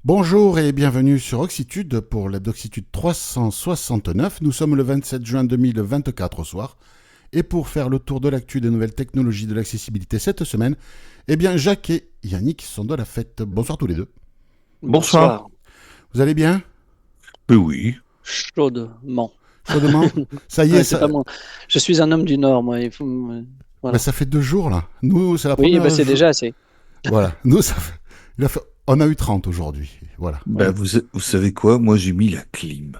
Bonjour et bienvenue sur Oxitude pour la Doxitude 369. Nous sommes le 27 juin 2024 au soir. Et pour faire le tour de l'actu des nouvelles technologies de l'accessibilité cette semaine, Jacques et Yannick sont de la fête. Bonsoir tous les deux. Bonsoir. Vous allez bien? Oui. Chaudement. Chaudement. Ça y est, c'est pas moi. Je suis un homme du Nord, moi. Voilà. Ça fait 2 jours là. Nous, c'est la première. Oui, c'est déjà assez. Voilà. Nous, ça fait... On a eu 30 aujourd'hui. Voilà. Vous savez quoi? Moi, j'ai mis la clim.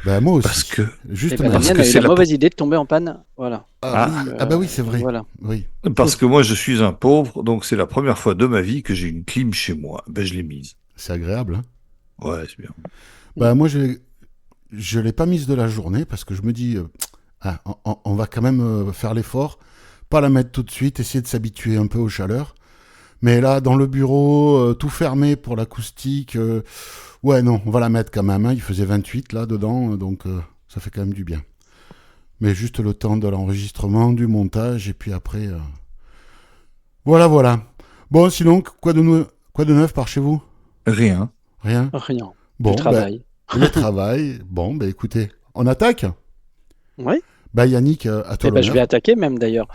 Moi aussi. Parce que, justement, la mienne a eu la mauvaise idée de tomber en panne. Voilà. Oui, c'est vrai. Voilà. Oui. Parce que moi, je suis un pauvre, donc c'est la première fois de ma vie que j'ai une clim chez moi. Je l'ai mise. C'est agréable, hein? Ouais, c'est bien. Moi, je l'ai pas mise de la journée parce que je me dis, on va quand même faire l'effort, pas la mettre tout de suite, essayer de s'habituer un peu aux chaleurs. Mais là, dans le bureau, tout fermé pour l'acoustique, non, on va la mettre quand même. Hein. Il faisait 28 là dedans, donc ça fait quand même du bien. Mais juste le temps de l'enregistrement, du montage, et puis après, voilà. Bon, sinon, quoi de neuf par chez vous? Rien. Bon, le travail. Le travail. Bon, écoutez, on attaque? Oui. Yannick, à toi l'honneur. Je vais attaquer même d'ailleurs.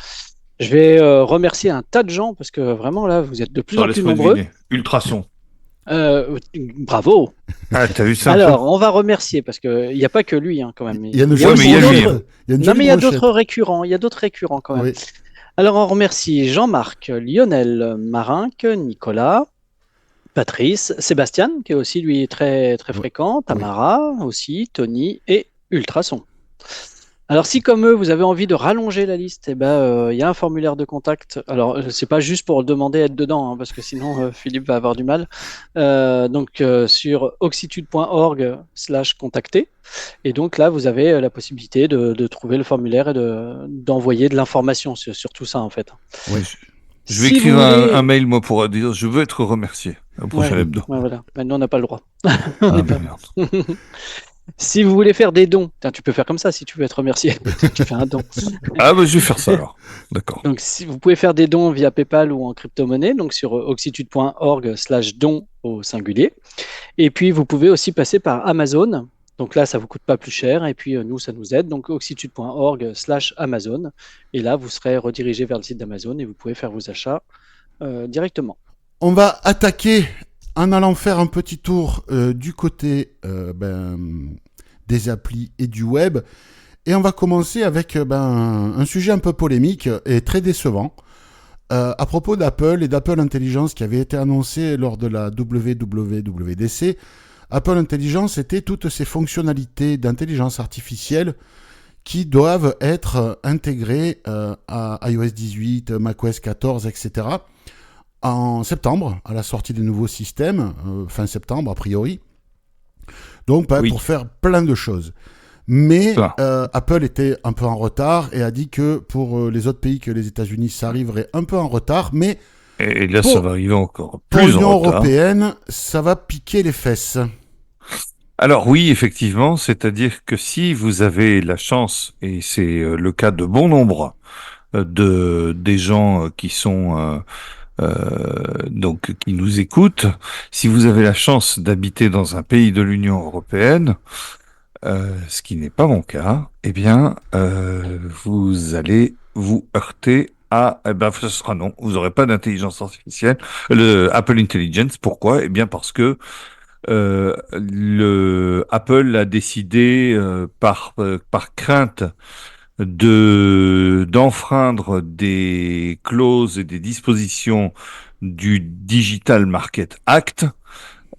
Je vais remercier un tas de gens parce que vraiment là, vous êtes de plus en plus nombreux. Ultrason. Bravo. Ah, t'as vu ça? Alors, on va remercier parce qu'il n'y a pas que lui quand même. Il y a d'autres récurrents. Il y a d'autres récurrents quand même. Oui. Alors, on remercie Jean-Marc, Lionel, Marinque, Nicolas, Patrice, Sébastien, qui est aussi lui très très fréquent, Tamara aussi, Tony et Ultrason. Alors, si comme eux, vous avez envie de rallonger la liste, il y a un formulaire de contact. Alors, c'est pas juste pour demander à être dedans, hein, parce que sinon, Philippe va avoir du mal. Sur oxitude.org/contacter. Et donc là, vous avez la possibilité de trouver le formulaire et d'envoyer de l'information sur tout ça, en fait. Oui. Je vais écrire un mail, moi, pour dire je veux être remercié au prochain hebdo. Voilà. Maintenant, on n'a pas le droit. Merde. Si vous voulez faire des dons, tu peux faire comme ça si tu veux être remercié. Tu fais un don. Je vais faire ça alors. D'accord. Donc, si vous pouvez faire des dons via PayPal ou en crypto-monnaie, donc sur oxitude.org/don au singulier. Et puis, vous pouvez aussi passer par Amazon. Donc là, ça ne vous coûte pas plus cher. Et puis, nous, ça nous aide. Donc, oxitude.org/Amazon. Et là, vous serez redirigé vers le site d'Amazon et vous pouvez faire vos achats directement. On va attaquer en allant faire un petit tour du côté des applis et du web. Et on va commencer avec un sujet un peu polémique et très décevant à propos d'Apple et d'Apple Intelligence qui avait été annoncé lors de la WWDC. Apple Intelligence était toutes ces fonctionnalités d'intelligence artificielle qui doivent être intégrées à iOS 18, macOS 14, etc., en septembre, à la sortie des nouveaux systèmes, fin septembre a priori. Donc, pour faire plein de choses. Mais Apple était un peu en retard et a dit que pour les autres pays que les États-Unis, ça arriverait un peu en retard, mais et là, ça va arriver encore plus pour l'Union en retard. européenne, ça va piquer les fesses. Alors oui, effectivement, c'est-à-dire que si vous avez la chance, et c'est le cas de bon nombre des gens qui sont donc qui nous écoutent, si vous avez la chance d'habiter dans un pays de l'Union européenne, ce qui n'est pas mon cas, vous allez vous heurter à, ce sera non, vous n'aurez pas d'intelligence artificielle, le Apple Intelligence. Pourquoi? Parce que Apple a décidé par crainte d'enfreindre des clauses et des dispositions du Digital Market Act.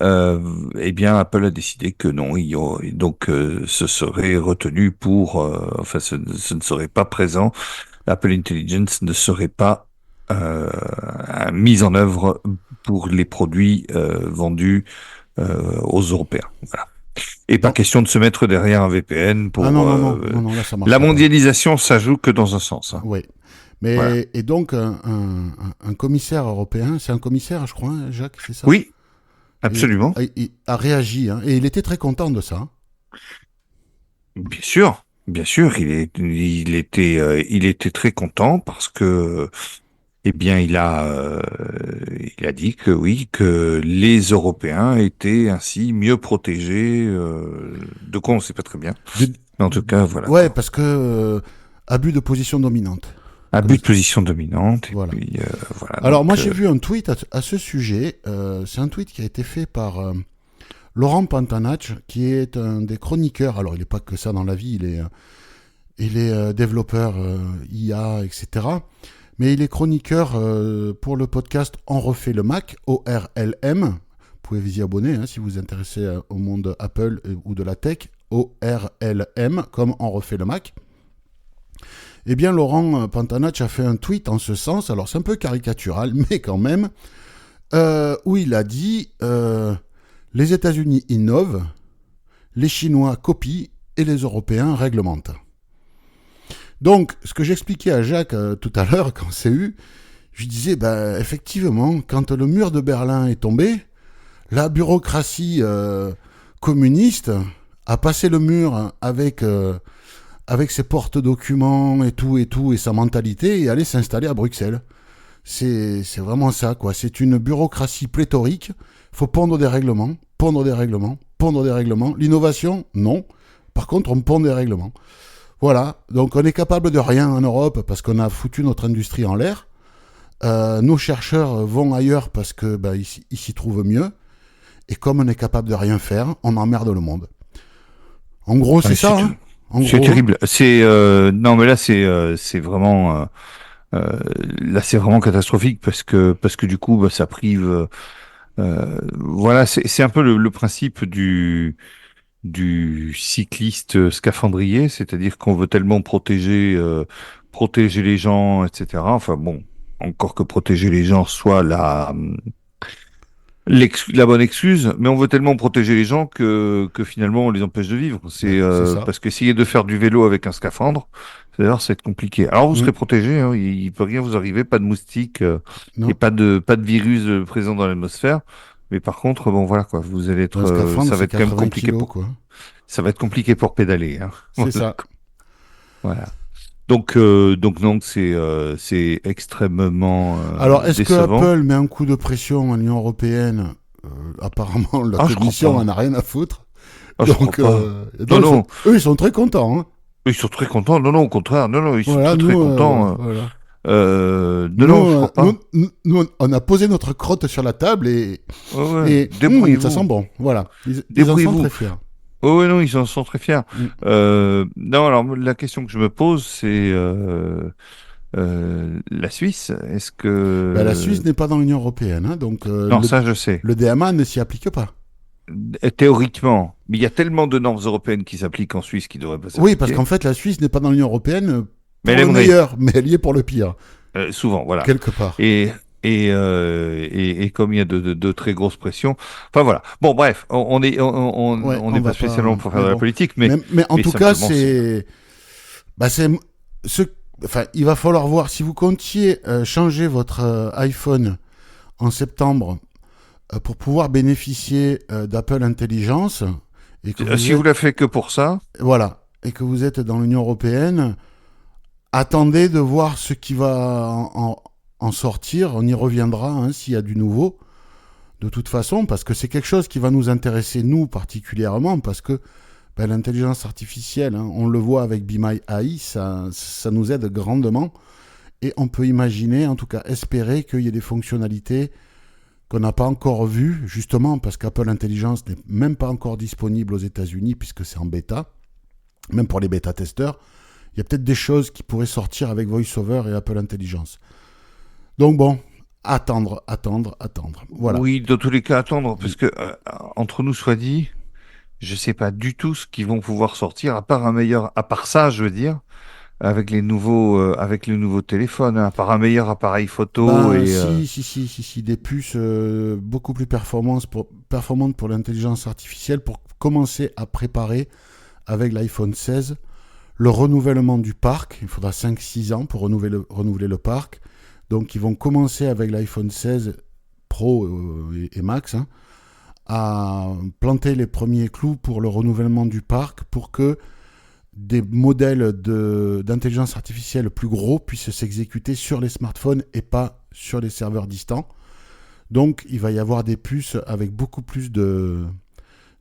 Apple a décidé que non, ce serait retenu pour, ce ne serait pas présent. Apple Intelligence ne serait pas mise en œuvre pour les produits vendus aux Européens. Voilà. Et pas question de se mettre derrière un VPN pour... non, là, ça marche la mondialisation, ça joue que dans un sens. Hein. Oui. Mais, voilà. Et donc, un commissaire européen, c'est un commissaire, je crois, hein, Jacques, c'est ça? Oui, absolument. Il a réagi, hein, et il était très content de ça. Bien sûr, il était très content parce que eh bien, il a dit que oui, que les Européens étaient ainsi mieux protégés. De quoi on ne sait pas très bien. Mais en tout cas, voilà. Ouais, Quoi. parce que abus de position dominante. Abus de position dominante. Et voilà. puis, voilà. Alors donc, moi j'ai vu un tweet à ce sujet. C'est un tweet qui a été fait par Laurent Pantanach, qui est un des chroniqueurs. Alors il n'est pas que ça dans la vie, il est développeur IA, etc. Mais il est chroniqueur pour le podcast On refait le Mac, ORLM. Vous pouvez vous y abonner si vous vous intéressez au monde Apple ou de la tech. ORLM, comme On refait le Mac. Eh bien, Laurent Pantanach a fait un tweet en ce sens. Alors, c'est un peu caricatural, mais quand même, où il a dit les États-Unis innovent, les Chinois copient et les Européens réglementent. Donc, ce que j'expliquais à Jacques tout à l'heure, quand c'est eu, je disais, effectivement, quand le mur de Berlin est tombé, la bureaucratie communiste a passé le mur avec ses porte-documents et tout, et sa mentalité, et aller s'installer à Bruxelles. C'est vraiment ça, quoi. C'est une bureaucratie pléthorique. Il faut pondre des règlements. L'innovation, non. Par contre, on pond des règlements. Voilà. Donc, on est capable de rien en Europe parce qu'on a foutu notre industrie en l'air. Nos chercheurs vont ailleurs parce que ils s'y trouvent mieux. Et comme on est capable de rien faire, on emmerde le monde. En gros, c'est ça. C'est terrible. Non, mais là c'est vraiment là c'est vraiment catastrophique parce que du coup ça prive. Voilà, c'est un peu le principe du cycliste scaphandrier, c'est-à-dire qu'on veut tellement protéger les gens, etc. Enfin bon, encore que protéger les gens soit la bonne excuse, mais on veut tellement protéger les gens que finalement on les empêche de vivre. C'est parce qu'essayer de faire du vélo avec un scaphandre, d'ailleurs, c'est compliqué. Alors vous serez protégé, hein, il peut rien vous arriver, pas de moustiques et pas de virus présents dans l'atmosphère. Mais par contre, bon voilà quoi, vous allez être, ça va être quand même compliqué ça va être compliqué pour pédaler. Hein. C'est ça. Voilà. Donc non, c'est extrêmement Alors, est-ce décevant. que Apple met un coup de pression à l'Union européenne Apparemment, la Commission en a rien à foutre. Donc, non. Eux, ils sont très contents. Hein. Ils sont très contents. Non, au contraire. Non, ils sont très contents. Nous, je crois pas. Nous, on a posé notre crotte sur la table et ça sent bon. Voilà. Ils en sont très fiers. Oh oui, non, ils en sont très fiers. Non, alors la question que je me pose, c'est la Suisse. Est-ce que la Suisse n'est pas dans l'Union européenne, hein, donc non, ça je sais. Le DMA ne s'y applique pas. Théoriquement, mais il y a tellement de normes européennes qui s'appliquent en Suisse qui devraient pas s'appliquer. Oui, parce qu'en fait, la Suisse n'est pas dans l'Union européenne pour le meilleur, mais elle y est pour le pire. Souvent, voilà. Quelque part. Et comme il y a de très grosses pressions, enfin voilà. Bon, bref, on n'est pas spécialement pour faire de la politique, mais en tout cas, il va falloir voir si vous comptiez changer votre iPhone en septembre pour pouvoir bénéficier d'Apple Intelligence. Et que vous l'avez fait que pour ça. Voilà. Et que vous êtes dans l'Union européenne, attendez de voir ce qui va en sortir. On y reviendra s'il y a du nouveau. De toute façon, parce que c'est quelque chose qui va nous intéresser, nous, particulièrement, parce que l'intelligence artificielle, on le voit avec Be My AI, ça nous aide grandement. Et on peut imaginer, en tout cas espérer, qu'il y ait des fonctionnalités qu'on n'a pas encore vues, justement parce qu'Apple Intelligence n'est même pas encore disponible aux États-Unis, puisque c'est en bêta, même pour les bêta-testeurs. Il y a peut-être des choses qui pourraient sortir avec VoiceOver et Apple Intelligence. Donc bon, attendre. Voilà. Oui, dans tous les cas, attendre, parce que, entre nous soit dit, je sais pas du tout ce qu'ils vont pouvoir sortir, à part ça, je veux dire, avec les nouveaux téléphones, à part un meilleur appareil photo Si, des puces beaucoup plus performantes pour l'intelligence artificielle pour commencer à préparer avec l'iPhone 16 le renouvellement du parc. Il faudra 5-6 ans pour renouveler le parc. Donc, ils vont commencer avec l'iPhone 16 Pro et Max à planter les premiers clous pour le renouvellement du parc pour que des modèles d'intelligence artificielle plus gros puissent s'exécuter sur les smartphones et pas sur les serveurs distants. Donc, il va y avoir des puces avec beaucoup plus de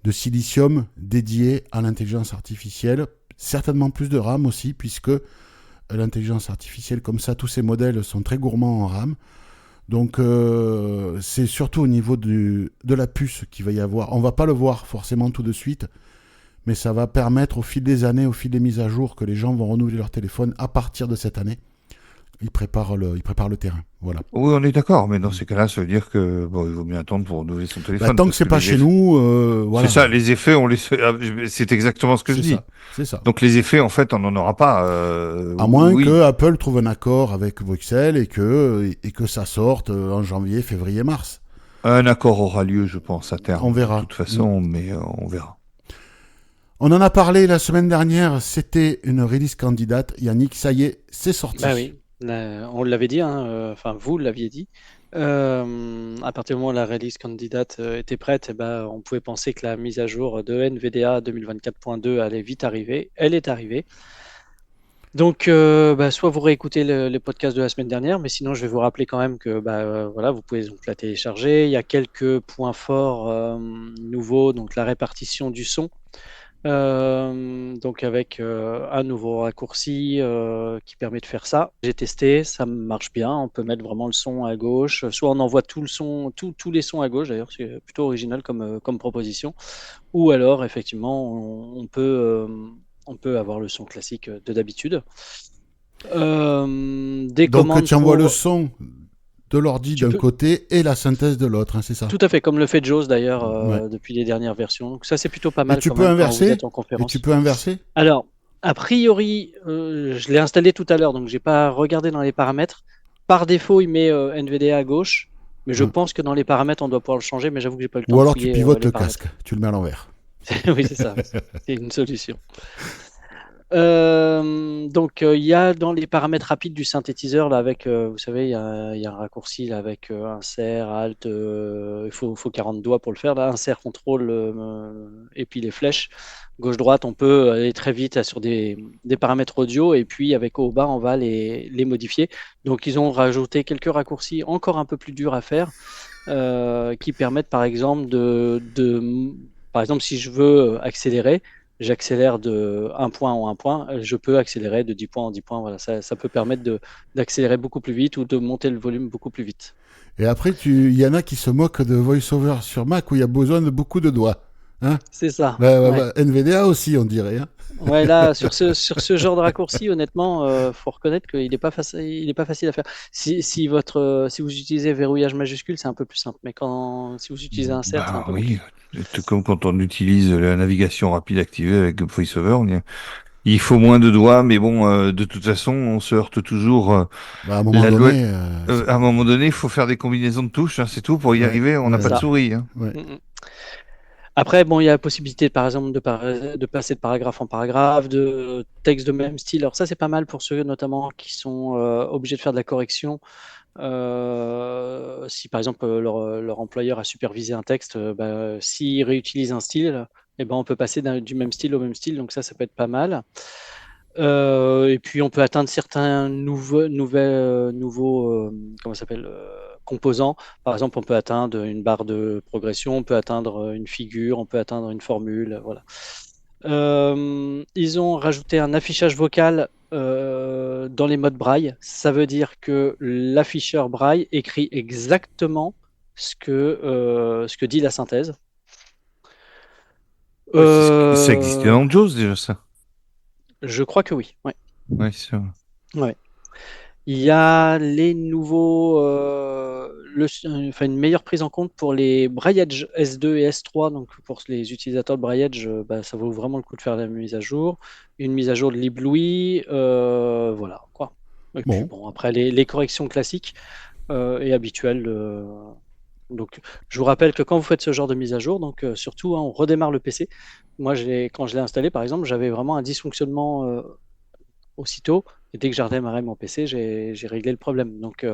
silicium dédiées à l'intelligence artificielle. Certainement plus de RAM aussi, puisque l'intelligence artificielle, comme ça, tous ces modèles sont très gourmands en RAM. Donc, c'est surtout au niveau de la puce qu'il va y avoir. On ne va pas le voir forcément tout de suite, mais ça va permettre au fil des années, au fil des mises à jour, que les gens vont renouveler leur téléphone à partir de cette année. Ils préparent le terrain. Voilà. Oui, on est d'accord, mais dans ces cas-là, ça veut dire que il vaut mieux attendre pour renouveler son téléphone. Tant que c'est pas chez nous, voilà. C'est ça, les effets, c'est exactement ce que je dis. C'est ça. Donc les effets, en fait, on n'en aura pas. À moins que Apple trouve un accord avec Bruxelles et que ça sorte en janvier, février, mars. Un accord aura lieu, je pense, à terme. On verra. De toute façon, mais on verra. On en a parlé la semaine dernière, c'était une release candidate. Yannick, ça y est, c'est sorti. Bah oui. On l'avait dit, enfin vous l'aviez dit. À partir du moment où la release candidate était prête, on pouvait penser que la mise à jour de NVDA 2024.2 allait vite arriver. Elle est arrivée. Donc, soit vous réécoutez le podcast de la semaine dernière, mais sinon je vais vous rappeler quand même que voilà, vous pouvez donc la télécharger. Il y a quelques points forts nouveaux, donc la répartition du son. Donc avec un nouveau raccourci qui permet de faire ça. J'ai testé, ça marche bien. On peut mettre vraiment le son à gauche. Soit on envoie tout le son, tous les sons à gauche d'ailleurs, c'est plutôt original comme proposition. Ou alors effectivement on peut avoir le son classique de d'habitude. Donc tu envoies le son de l'ordi d'un côté et la synthèse de l'autre, c'est ça? Tout à fait, comme le fait JAWS d'ailleurs depuis les dernières versions. Donc ça c'est plutôt pas mal. Et tu peux inverser? Alors, a priori, je l'ai installé tout à l'heure, donc j'ai pas regardé dans les paramètres. Par défaut, il met NVDA à gauche, mais je pense que dans les paramètres, on doit pouvoir le changer, mais j'avoue que j'ai pas le temps. Ou alors tu pivotes le casque, tu le mets à l'envers. Oui, c'est ça, c'est une solution. Donc il y a dans les paramètres rapides du synthétiseur là avec vous savez il y a un raccourci là avec insert alt il faut 40 doigts pour le faire là, insert contrôle et puis les flèches gauche droite, on peut aller très vite sur des paramètres audio et puis avec au bas on va les modifier. Donc ils ont rajouté quelques raccourcis encore un peu plus durs à faire qui permettent par exemple par exemple si je veux accélérer, j'accélère de 1 point en 1 point, je peux accélérer de 10 points en 10 points. Voilà, ça peut permettre d'accélérer beaucoup plus vite ou de monter le volume beaucoup plus vite. Et après, il y en a qui se moquent de VoiceOver sur Mac où il y a besoin de beaucoup de doigts. Hein? C'est ça. NVDA aussi, on dirait. Hein. Ouais, là, sur ce genre de raccourci, honnêtement, faut reconnaître qu'il n'est pas facile à faire. Si vous utilisez verrouillage majuscule, c'est un peu plus simple. Mais si vous utilisez insert, c'est un peu compliqué. Tout comme quand on utilise la navigation rapide activée avec VoiceOver, il faut moins de doigts, mais bon, de toute façon, on se heurte toujours. À un moment donné, il faut faire des combinaisons de touches, hein, c'est tout. Pour y arriver, on n'a pas de souris. Hein. Ouais. Après, il y a la possibilité, par exemple, de passer de paragraphe en paragraphe, de texte de même style. Alors ça, c'est pas mal pour ceux, notamment, qui sont obligés de faire de la correction. Si, par exemple, leur employeur a supervisé un texte, s'il réutilise un style, on peut passer du même style au même style. Donc ça peut être pas mal. Et puis, on peut atteindre certains nouveaux composants. Par exemple, on peut atteindre une barre de progression, on peut atteindre une figure, on peut atteindre une formule. Voilà. Ils ont rajouté un affichage vocal dans les modes braille. Ça veut dire que l'afficheur braille écrit exactement ce que dit la synthèse. Ça existait dans JAWS déjà, ça? Je crois que oui. Ouais. Ouais, c'est vrai. Ouais. Il y a les nouveaux, une meilleure prise en compte pour les Braillage S2 et S3. Donc pour les utilisateurs de Braillage, ça vaut vraiment le coup de faire la mise à jour. Une mise à jour de l'Iblouis, voilà quoi. Et puis, après les corrections classiques et habituelles. Donc je vous rappelle que quand vous faites ce genre de mise à jour, donc surtout on redémarre le PC. Moi quand je l'ai installé par exemple, j'avais vraiment un dysfonctionnement aussitôt. Et dès que j'ai redémarré mon PC, j'ai réglé le problème. Donc,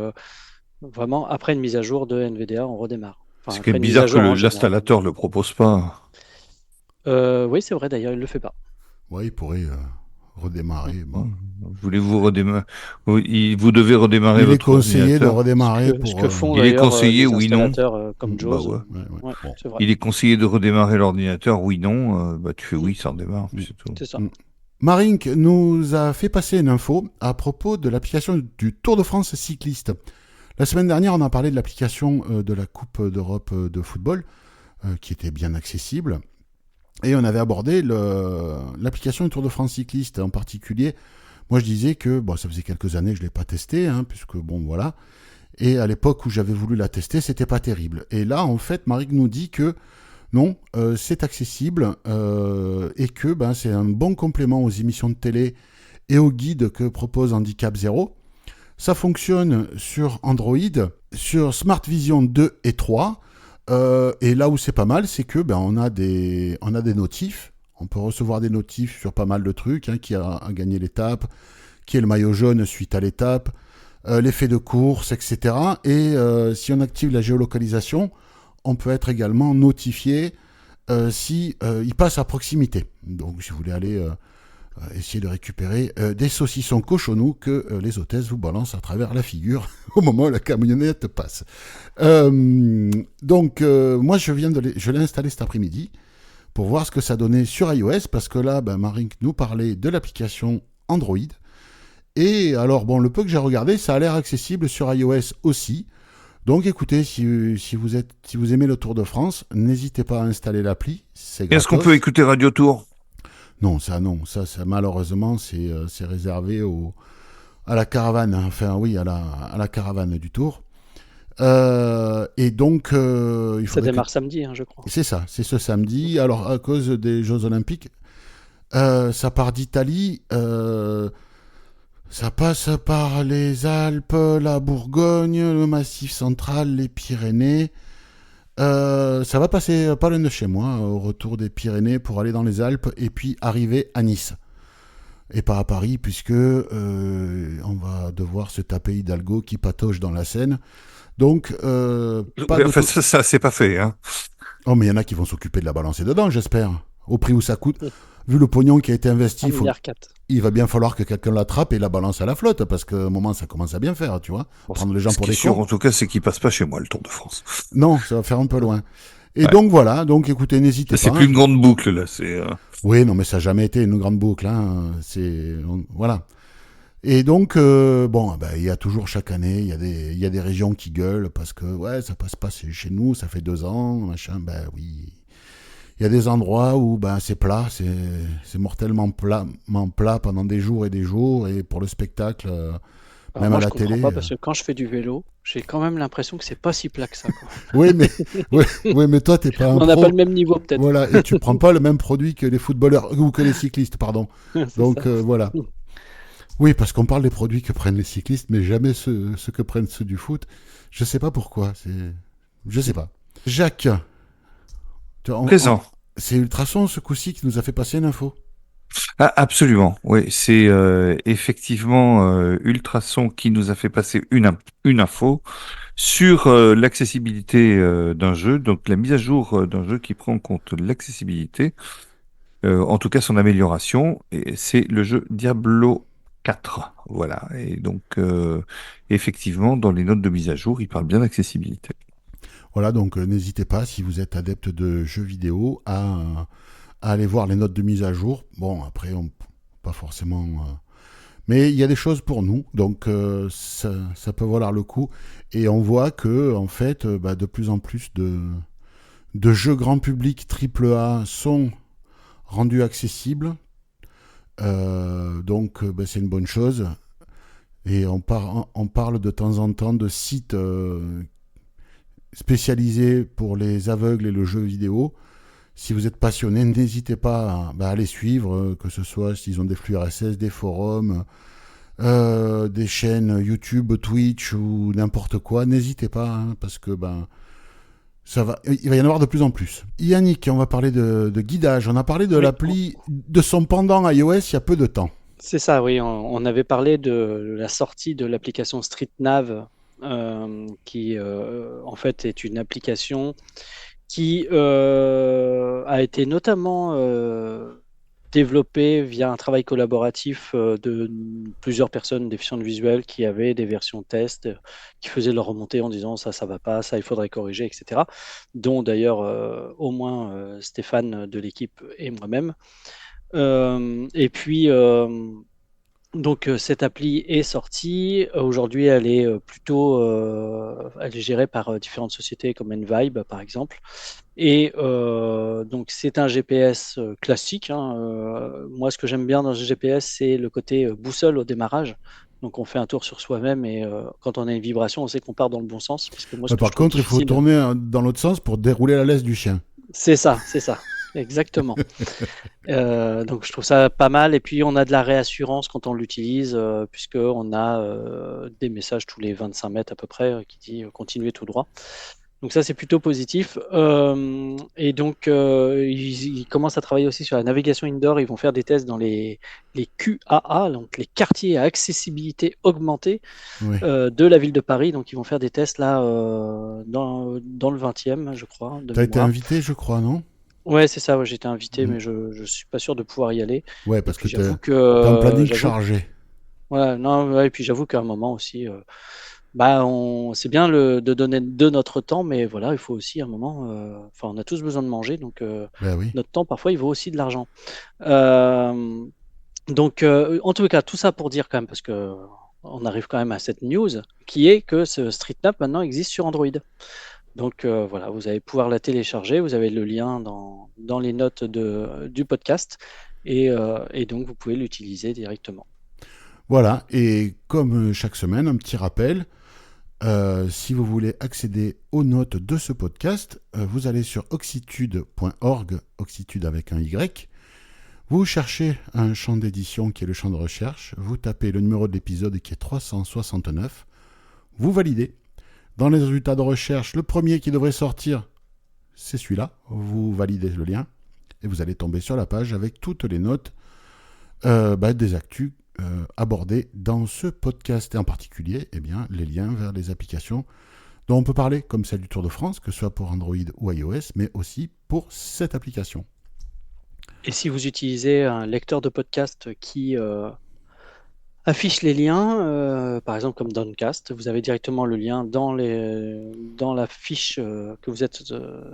vraiment, après une mise à jour de NVDA, on redémarre. C'est quand même bizarre que l'installateur ne le propose pas. Oui, c'est vrai, d'ailleurs, il ne le fait pas. Ouais, il pourrait redémarrer. Bon. Voulez-vous redémarrer? Vous devez redémarrer Il est votre conseillé de ordinateur. redémarrer Ce pour. que font Il est d'ailleurs conseillé, les oui, non. installateurs comme Bah Jaws. ouais. Ouais. Ouais, Bon. c'est vrai. Il est conseillé de redémarrer l'ordinateur, oui, non. Bah tu fais oui, ça redémarre, puis c'est tout. C'est ça. Marink nous a fait passer une info à propos de l'application du Tour de France cycliste. La semaine dernière, on a parlé de l'application de la Coupe d'Europe de football, qui était bien accessible. Et on avait abordé l'application du Tour de France cycliste en particulier. Moi, je disais que ça faisait quelques années que je ne l'ai pas testé, puisque bon, voilà. Et à l'époque où j'avais voulu la tester, c'était pas terrible. Et là, en fait, Marink nous dit que non, c'est accessible et que c'est un bon complément aux émissions de télé et aux guides que propose Handicap Zero. Ça fonctionne sur Android, sur Smart Vision 2 et 3. Et là où c'est pas mal, c'est que on a des notifs. On peut recevoir des notifs sur pas mal de trucs, qui a gagné l'étape, qui est le maillot jaune suite à l'étape, l'effet de course, etc. Et si on active la géolocalisation, on peut être également notifié si il passe à proximité. Donc si vous voulez aller essayer de récupérer des saucissons cochonous que les hôtesses vous balancent à travers la figure au moment où la camionnette passe. Donc moi je l'ai installé cet après-midi pour voir ce que ça donnait sur iOS, parce que là Marink nous parlait de l'application Android. Et alors le peu que j'ai regardé, ça a l'air accessible sur iOS aussi. Donc écoutez, si vous aimez le Tour de France, n'hésitez pas à installer l'appli, c'est gratos. Est-ce qu'on peut écouter Radio Tour? Non, ça malheureusement c'est réservé à la caravane, à la caravane du Tour. Et donc ça démarre samedi, je crois. C'est ça, c'est ce samedi. Alors à cause des Jeux Olympiques, ça part d'Italie. Ça passe par les Alpes, la Bourgogne, le Massif central, les Pyrénées. Ça va passer pas loin de chez moi, au retour des Pyrénées, pour aller dans les Alpes et puis arriver à Nice. Et pas à Paris, puisque on va devoir se taper Hidalgo qui patauge dans la Seine. Donc, ça c'est pas fait. Oh, mais il y en a qui vont s'occuper de la balancer dedans, j'espère. Au prix où ça coûte. Vu le pognon qui a été investi, il va bien falloir que quelqu'un l'attrape et la balance à la flotte, parce qu'à un moment, ça commence à bien faire, tu vois. Prendre les gens pour des cons. En tout cas, c'est qu'il passe pas chez moi, le Tour de France. Non, ça va faire un peu loin. Et donc, voilà. Donc, écoutez, n'hésitez pas. C'est plus une grande boucle, là. Oui, non, mais ça n'a jamais été une grande boucle. Voilà. Et donc, il y a toujours chaque année, il y a des régions qui gueulent parce que, ça passe pas chez nous, ça fait 2 ans, machin. Oui. Il y a des endroits où c'est plat, c'est mortellement plat pendant des jours, et pour le spectacle, même moi, à la télé. Je comprends pas, parce que quand je fais du vélo, j'ai quand même l'impression que c'est pas si plat que ça, quoi. Oui, mais toi, t'es pas un pro. On n'a pas le même niveau, peut-être. Voilà, et tu prends pas le même produit que les footballeurs, ou que les cyclistes, pardon. Donc, voilà. Oui, parce qu'on parle des produits que prennent les cyclistes, mais jamais ceux que prennent ceux du foot. Je sais pas pourquoi, je sais pas. Jacques. Présent. C'est Ultrason ce coup-ci qui nous a fait passer une info. Ah, absolument, oui, c'est effectivement Ultrason qui nous a fait passer une info sur l'accessibilité d'un jeu, donc la mise à jour d'un jeu qui prend en compte l'accessibilité, en tout cas son amélioration, et c'est le jeu Diablo 4, voilà, et donc effectivement dans les notes de mise à jour, il parle bien d'accessibilité. Voilà, donc n'hésitez pas, si vous êtes adepte de jeux vidéo, à aller voir les notes de mise à jour. Bon, après, pas forcément... mais il y a des choses pour nous, donc ça peut valoir le coup. Et on voit que, en fait, de plus en plus de jeux grand public AAA sont rendus accessibles. Donc, c'est une bonne chose. Et on parle de temps en temps de sites... spécialisé pour les aveugles et le jeu vidéo. Si vous êtes passionné, n'hésitez pas à les suivre, que ce soit s'ils ont des flux RSS, des forums, des chaînes YouTube, Twitch ou n'importe quoi. N'hésitez pas, parce que il va y en avoir de plus en plus. Yannick, on va parler de guidage. On a parlé de l'appli, de son pendant iOS il y a peu de temps. C'est ça, oui. On avait parlé de la sortie de l'application StreetNav, qui en fait est une application qui a été notamment développé via un travail collaboratif de plusieurs personnes déficientes visuelles qui avaient des versions test, qui faisaient leur remontée en disant ça va pas, ça il faudrait corriger, etc. Dont d'ailleurs au moins Stéphane de l'équipe et moi-même. Et puis donc cette appli est sortie. Aujourd'hui, elle est elle est gérée par différentes sociétés comme Envibe par exemple. Et donc c'est un GPS classique, hein. Moi, ce que j'aime bien dans ce GPS, c'est le côté boussole au démarrage. Donc on fait un tour sur soi-même et quand on a une vibration, on sait qu'on part dans le bon sens. Parce que moi, par contre, il faut tourner dans l'autre sens pour dérouler la laisse du chien. C'est ça, exactement. Donc je trouve ça pas mal. Et puis on a de la réassurance quand on l'utilise, puisqu'on a des messages tous les 25 mètres à peu près qui dit continuez tout droit. Donc ça, c'est plutôt positif. Et donc, ils commencent à travailler aussi sur la navigation indoor. Ils vont faire des tests dans les QAA, donc les quartiers à accessibilité augmentée de la ville de Paris. Donc, ils vont faire des tests là dans le 20e, je crois. Tu as été invité, je crois, non? Ouais, c'est ça. Ouais, j'ai été invité, mais je ne suis pas sûr de pouvoir y aller. Ouais, parce que tu as un planning chargé. Ouais, non, ouais, et puis j'avoue qu'à un moment aussi... c'est bien de donner de notre temps, mais voilà, il faut aussi à un moment. On a tous besoin de manger, donc oui. notre temps parfois il vaut aussi de l'argent. Donc, en tout cas, tout ça pour dire quand même, parce que on arrive quand même à cette news, qui est que ce StreetNav maintenant existe sur Android. Donc voilà, vous allez pouvoir la télécharger, vous avez le lien dans les notes du podcast, et donc vous pouvez l'utiliser directement. Voilà, et comme chaque semaine, un petit rappel. Si vous voulez accéder aux notes de ce podcast, vous allez sur oxitude.org, oxitude avec un Y. Vous cherchez un champ d'édition qui est le champ de recherche. Vous tapez le numéro de l'épisode qui est 369. Vous validez. Dans les résultats de recherche, le premier qui devrait sortir, c'est celui-là. Vous validez le lien et vous allez tomber sur la page avec toutes les notes des actus abordés dans ce podcast, et en particulier les liens vers les applications dont on peut parler, comme celle du Tour de France, que ce soit pour Android ou iOS, mais aussi pour cette application. Et si vous utilisez un lecteur de podcast qui affiche les liens, par exemple comme Downcast, vous avez directement le lien dans la fiche que vous êtes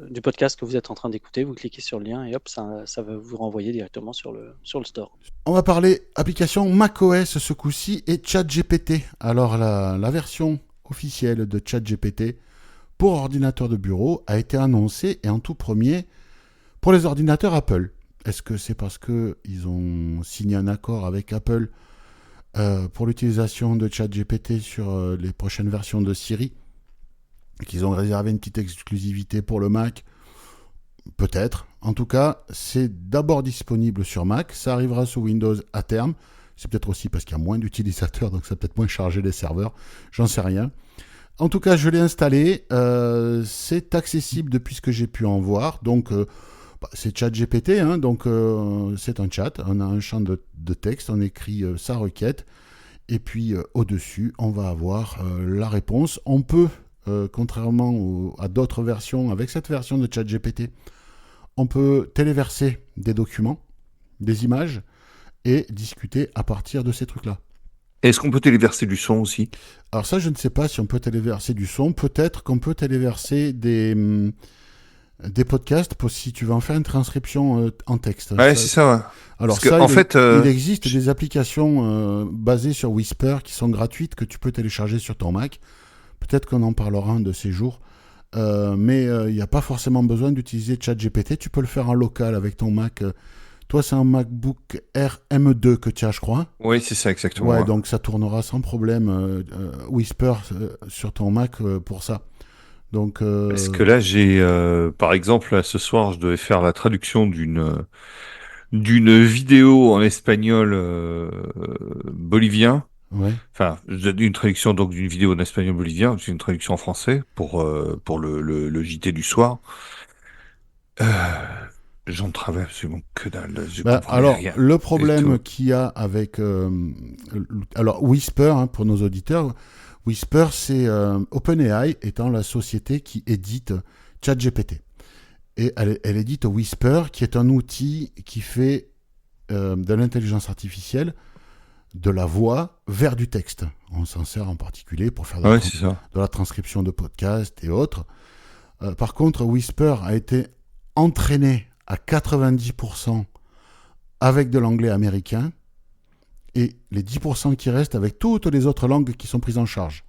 du podcast que vous êtes en train d'écouter. Vous cliquez sur le lien et hop, ça va vous renvoyer directement sur le store. On va parler application macOS ce coup-ci et ChatGPT. Alors la version officielle de ChatGPT pour ordinateur de bureau a été annoncée, et en tout premier pour les ordinateurs Apple. Est-ce que c'est parce qu'ils ont signé un accord avec Apple pour l'utilisation de ChatGPT sur les prochaines versions de Siri, qu'ils ont réservé une petite exclusivité pour le Mac? Peut-être. En tout cas, c'est d'abord disponible sur Mac. Ça arrivera sous Windows à terme. C'est peut-être aussi parce qu'il y a moins d'utilisateurs, donc ça peut être moins chargé les serveurs. J'en sais rien. En tout cas, je l'ai installé. C'est accessible depuis ce que j'ai pu en voir. Donc, c'est ChatGPT, hein, donc c'est un chat. On a un champ de texte, on écrit sa requête, et puis au-dessus, on va avoir la réponse. On peut, contrairement à d'autres versions, avec cette version de ChatGPT, on peut téléverser des documents, des images, et discuter à partir de ces trucs-là. Est-ce qu'on peut téléverser du son aussi? Alors ça, je ne sais pas si on peut téléverser du son. Peut-être qu'on peut téléverser des podcasts pour si tu veux en faire une transcription en texte. Ouais, c'est ça. Ouais. Alors il existe des applications basées sur Whisper qui sont gratuites, que tu peux télécharger sur ton Mac. Peut-être qu'on en parlera un de ces jours. Mais il n'y a pas forcément besoin d'utiliser ChatGPT. Tu peux le faire en local avec ton Mac. Toi, c'est un MacBook Air M2 que tu as, je crois. Oui, c'est ça, exactement. Ouais, donc ça tournera sans problème Whisper sur ton Mac pour ça. Donc, parce que là, j'ai, par exemple, là, ce soir, je devais faire la traduction d'une vidéo en espagnol bolivien. Ouais. Enfin, une traduction donc d'une vidéo en espagnol bolivien, c'est une traduction en français pour le JT du soir. J'en travaille absolument que dalle. Alors, rien. le problème qu'il y a avec alors Whisper, hein, pour nos auditeurs, Whisper, c'est OpenAI étant la société qui édite ChatGPT. Et elle édite Whisper, qui est un outil qui fait de l'intelligence artificielle de la voix vers du texte. On s'en sert en particulier pour faire de la transcription de podcasts et autres. Par contre, Whisper a été entraîné à 90% avec de l'anglais américain et les 10% qui restent avec toutes les autres langues qui sont prises en charge.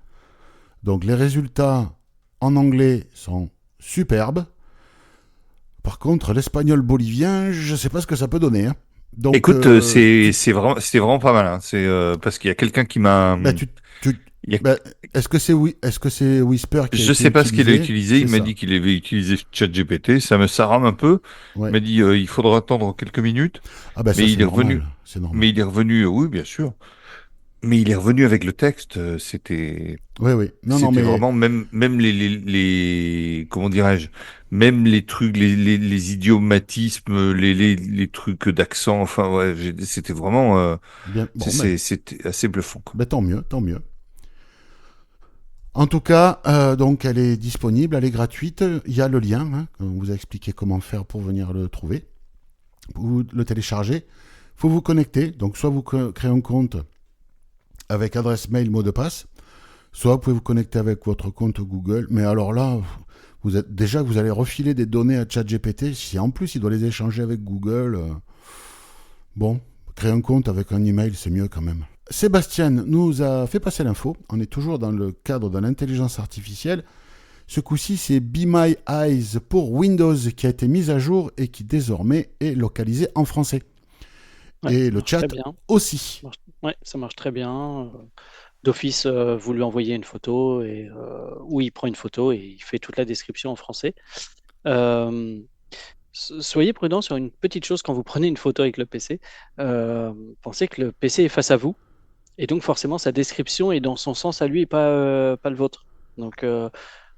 Donc les résultats en anglais sont superbes. Par contre, l'espagnol bolivien, je ne sais pas ce que ça peut donner. Hein. Donc, écoute, c'était vraiment pas mal. Hein. C'est parce qu'il y a quelqu'un qui m'a. Est-ce que c'est Whisper qui Je sais pas ce qu'il a utilisé. Il m'a dit qu'il avait utilisé ChatGPT. Ça me sarame un peu. Ouais. Il m'a dit il faudra attendre quelques minutes. Ah bah ça, mais il est revenu. C'est normal. Mais il est revenu. Oui, bien sûr. Mais il est revenu avec le texte. C'était. Oui. Non, mais vraiment même les comment dirais-je, même les trucs, les idiomatismes, les trucs d'accent. Enfin, ouais, c'était vraiment. C'était assez bluffant. Ben, tant mieux. En tout cas, donc elle est disponible, elle est gratuite. Il y a le lien. Hein, on vous a expliqué comment faire pour venir le trouver. Vous le télécharger. Il faut vous connecter. Donc soit vous créez un compte avec adresse mail, mot de passe, soit vous pouvez vous connecter avec votre compte Google. Mais alors là, vous allez refiler des données à ChatGPT. Si en plus il doit les échanger avec Google, bon, créer un compte avec un email, c'est mieux quand même. Sébastien nous a fait passer l'info. On est toujours dans le cadre de l'intelligence artificielle. Ce coup-ci, c'est Be My Eyes pour Windows qui a été mise à jour et qui désormais est localisé en français. Ouais, et le chat aussi. Oui, ça marche très bien. D'office, vous lui envoyez une photo ou il prend une photo et il fait toute la description en français. Soyez prudent sur une petite chose quand vous prenez une photo avec le PC. Pensez que le PC est face à vous et donc forcément sa description est dans son sens à lui et pas le vôtre. Donc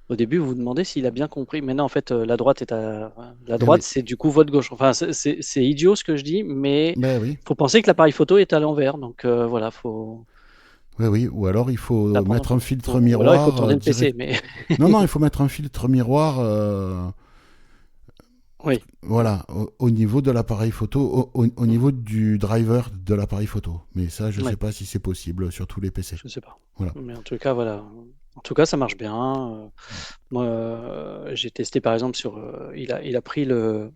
au début, vous vous demandez s'il a bien compris. Mais non, en fait, la droite c'est du coup votre gauche. Enfin, c'est idiot ce que je dis, mais faut penser que l'appareil photo est à l'envers. Donc voilà, faut. Oui. Ou alors il faut mettre un filtre miroir. Ou alors il faut tourner le PC, mais. Non, il faut mettre un filtre miroir. Oui. Voilà, au niveau de l'appareil photo, au niveau du driver de l'appareil photo. Mais ça, je ne sais pas si c'est possible sur tous les PC. Je ne sais pas. Voilà. Mais en tout cas, voilà. En tout cas, ça marche bien. Moi, j'ai testé par exemple sur. Il a pris le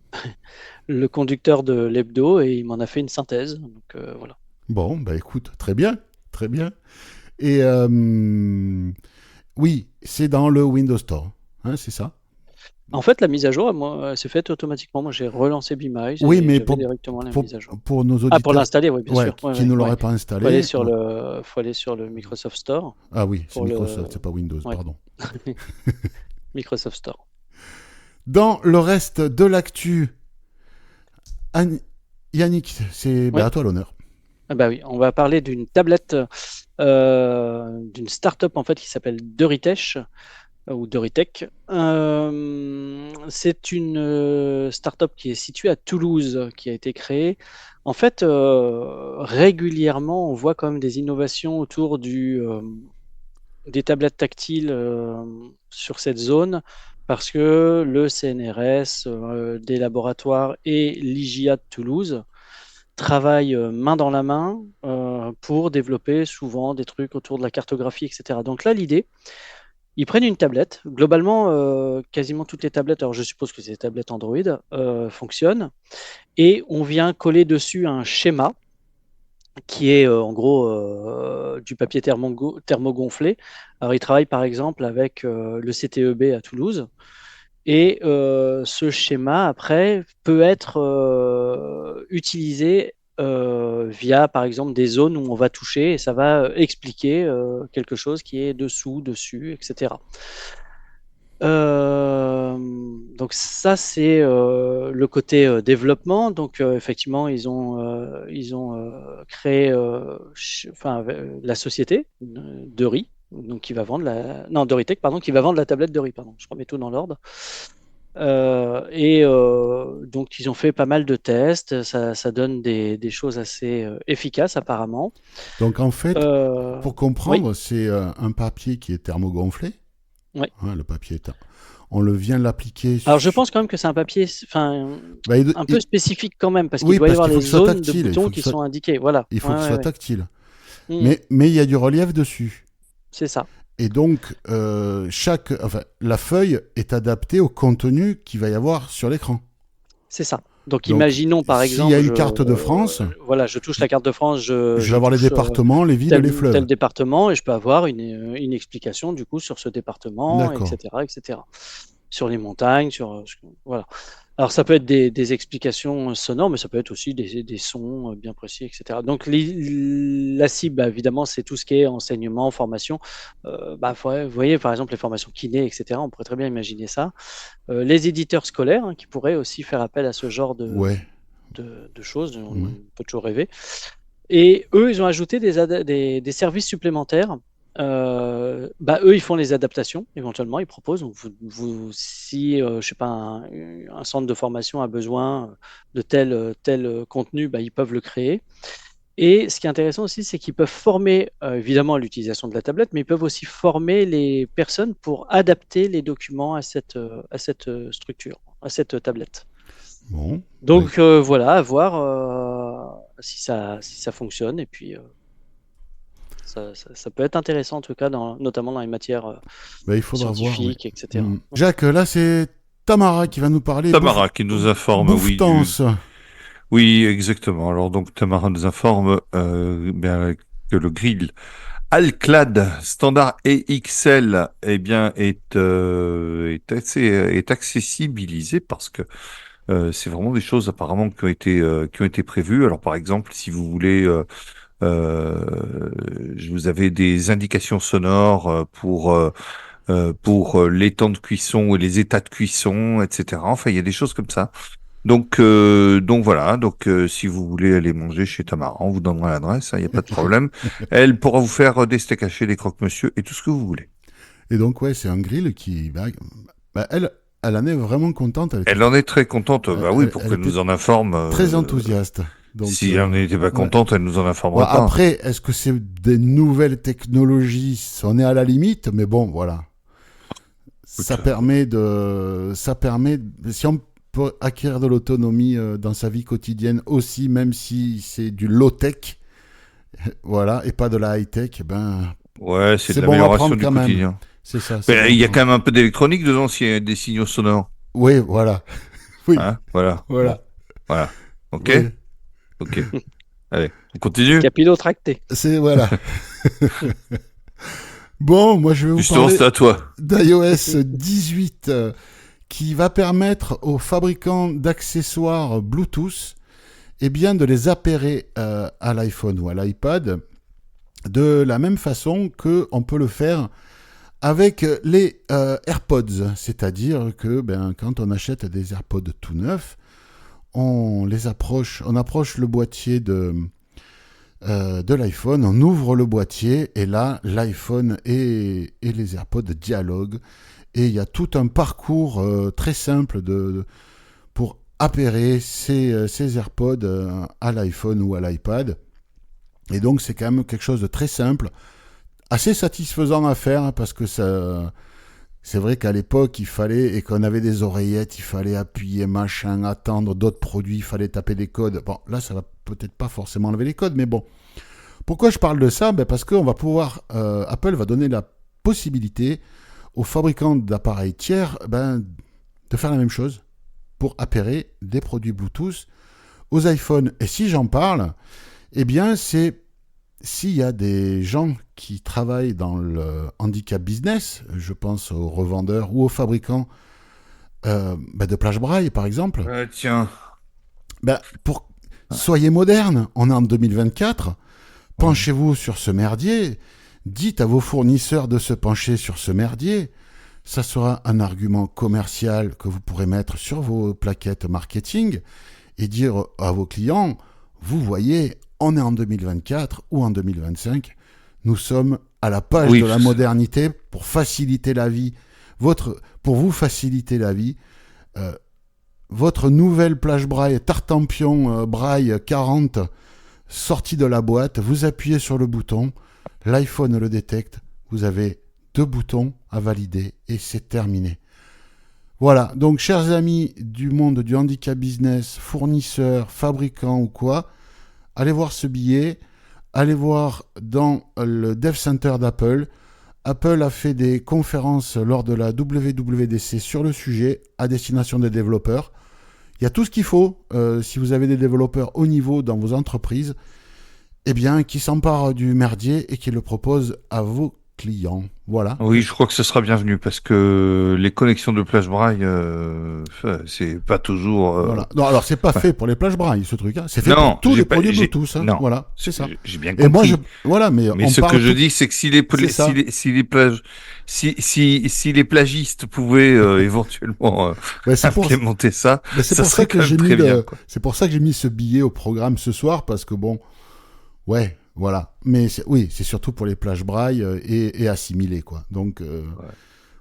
conducteur de l'hebdo et il m'en a fait une synthèse. Donc voilà. Bon, bah écoute, très bien. Et oui, c'est dans le Windows Store, hein, c'est ça? En fait, la mise à jour, moi, s'est faite automatiquement. Moi, j'ai relancé Be My. Oui, mais directement la mise à jour. Pour nos auditeurs. Pour l'installer, oui, bien sûr. Qui ne l'auraient pas installé. Faut aller sur le Microsoft Store. Ah oui, c'est Microsoft, c'est pas Windows, pardon. Microsoft Store. Dans le reste de l'actu, Yannick, c'est à toi l'honneur. Bah oui, on va parler d'une tablette d'une start-up en fait qui s'appelle Duritech. Ou Duritech. C'est une start-up qui est située à Toulouse, qui a été créée. En fait, régulièrement, on voit quand même des innovations autour des tablettes tactiles sur cette zone, parce que le CNRS, des laboratoires et l'IGA de Toulouse travaillent main dans la main pour développer souvent des trucs autour de la cartographie, etc. Donc là, l'idée, ils prennent une tablette. Globalement, quasiment toutes les tablettes, alors je suppose que c'est des tablettes Android, fonctionnent. Et on vient coller dessus un schéma qui est en gros du papier thermogonflé. Alors ils travaillent par exemple avec le CTEB à Toulouse. Et ce schéma, après, peut être utilisé via, par exemple, des zones où on va toucher et ça va expliquer quelque chose qui est dessous, dessus, etc. Donc ça, c'est le côté développement. Donc effectivement, ils ont créé la société de riz. Donc, qui va vendre Duritech, pardon, qui va vendre la tablette de riz, pardon. Je remets tout dans l'ordre. Donc, ils ont fait pas mal de tests. Ça donne des choses assez efficaces, apparemment. Donc, en fait, pour comprendre, c'est un papier qui est thermogonflé. Oui. Hein, le papier est. on le vient l'appliquer. Alors je pense quand même que c'est un papier, un peu spécifique quand même, parce qu'il doit y avoir les zones de boutons qui sont indiquées. Voilà. Il faut que ce soit tactile. Mais il y a du relief dessus. C'est ça. Et donc, la feuille est adaptée au contenu qu'il va y avoir sur l'écran. C'est ça. Donc imaginons par exemple. S'il y a une carte de France. Voilà, je touche la carte de France. Je vais avoir les départements, les villes et les fleuves. Tel département, et je peux avoir une explication du coup sur ce département, etc. Sur les montagnes, voilà. Alors ça peut être des explications sonores, mais ça peut être aussi des sons bien précis, etc. Donc la cible, évidemment, c'est tout ce qui est enseignement, formation. Vous voyez, par exemple, les formations kiné, etc. On pourrait très bien imaginer ça. Les éditeurs scolaires, qui pourraient aussi faire appel à ce genre de choses. On peut toujours rêver. Et eux, ils ont ajouté des services supplémentaires. Eux, ils font les adaptations, éventuellement, ils proposent. Si, je sais pas, un centre de formation a besoin de tel contenu, ils peuvent le créer. Et ce qui est intéressant aussi, c'est qu'ils peuvent former, évidemment, à l'utilisation de la tablette, mais ils peuvent aussi former les personnes pour adapter les documents à cette structure, à cette tablette. Bon. Donc voilà, à voir si ça fonctionne. Et puis, ça peut être intéressant, en tout cas, notamment dans les matières scientifiques, etc. Jacques, là, c'est Tamara qui va nous parler. Tamara qui nous informe, Oui, exactement. Alors donc Tamara nous informe que le grill Alclad standard et XL est accessibilisé parce que c'est vraiment des choses apparemment qui ont été prévues. Alors par exemple, si vous voulez vous avez des indications sonores pour les temps de cuisson et les états de cuisson, etc. Enfin, il y a des choses comme ça. Donc voilà. Donc si vous voulez aller manger chez Tamara, on vous donnera l'adresse. Il n'y a pas de problème. Elle pourra vous faire des steaks hachés, des croque-monsieur et tout ce que vous voulez. Et donc c'est un grill qui, elle en est vraiment contente. Elle en est très contente. Pour qu'elle nous en informe. Très enthousiaste. Donc, si elle n'était pas contente, elle nous en informera pas. Après, est-ce que c'est des nouvelles technologies? On est à la limite, mais bon, voilà. Ça permet, si on peut acquérir de l'autonomie dans sa vie quotidienne aussi, même si c'est du low-tech, voilà, et pas de la high-tech, c'est de l'amélioration du quotidien. C'est ça. Il y a quand même un peu d'électronique dedans s'il y a des signaux sonores. Oui, voilà. Oui. Hein, voilà. Ok. Oui. Ok. Allez, on continue. Capillotracté. Voilà. Bon, moi je vais vous parler d'iOS 18 qui va permettre aux fabricants d'accessoires Bluetooth de les appairer à l'iPhone ou à l'iPad de la même façon qu'on peut le faire avec les AirPods. C'est-à-dire que quand on achète des AirPods tout neufs, on approche le boîtier de l'iPhone, on ouvre le boîtier et là l'iPhone et les AirPods dialoguent et il y a tout un parcours très simple pour appairer ces AirPods à l'iPhone ou à l'iPad. Et donc c'est quand même quelque chose de très simple, assez satisfaisant à faire parce que c'est vrai qu'à l'époque, et qu'on avait des oreillettes, il fallait appuyer, attendre d'autres produits, il fallait taper des codes. Bon, là, ça va peut-être pas forcément enlever les codes, mais bon. Pourquoi je parle de ça? Parce qu'on va pouvoir, Apple va donner la possibilité aux fabricants d'appareils tiers, de faire la même chose pour appairer des produits Bluetooth aux iPhones. Et si j'en parle, c'est s'il y a des gens qui travaillent dans le handicap business, je pense aux revendeurs ou aux fabricants de plage braille, par exemple. Tiens. Soyez modernes, on est en 2024, penchez-vous sur ce merdier, dites à vos fournisseurs de se pencher sur ce merdier, ça sera un argument commercial que vous pourrez mettre sur vos plaquettes marketing et dire à vos clients, vous voyez, on est en 2024 ou en 2025, nous sommes à la page de la modernité pour faciliter la vie. Pour vous faciliter la vie, votre nouvelle plage braille Tartampion braille 40 sortie de la boîte, vous appuyez sur le bouton, l'iPhone le détecte, vous avez 2 boutons à valider et c'est terminé. Voilà, donc chers amis du monde du handicap business, fournisseurs, fabricants ou quoi, allez voir ce billet, allez voir dans le Dev Center d'Apple. Apple a fait des conférences lors de la WWDC sur le sujet à destination des développeurs. Il y a tout ce qu'il faut si vous avez des développeurs haut niveau dans vos entreprises, eh bien, qui s'emparent du merdier et qui le proposent à vos clients. Voilà. Oui, je crois que ce sera bienvenu parce que les connexions de plage braille, c'est pas toujours. Voilà. Non, alors c'est pas Ouais. fait pour les plages braille, ce truc. Hein. C'est fait Non, pour tous j'ai les pas, produits j'ai, Bluetooth. Hein. non, Voilà, c'est ça. j'ai bien Et moi, compris. voilà, mais Mais on ce que parle je tout. dis, c'est que C'est ça. si les plagistes pouvaient éventuellement Ben, implémenter ça, c'est ça pour ça serait que quand même j'ai mis très bien, quoi. c'est pour ça que j'ai mis ce billet au programme ce soir parce que bon, ouais, voilà. Mais oui, c'est surtout pour les plages braille et assimilés quoi. Donc Ouais.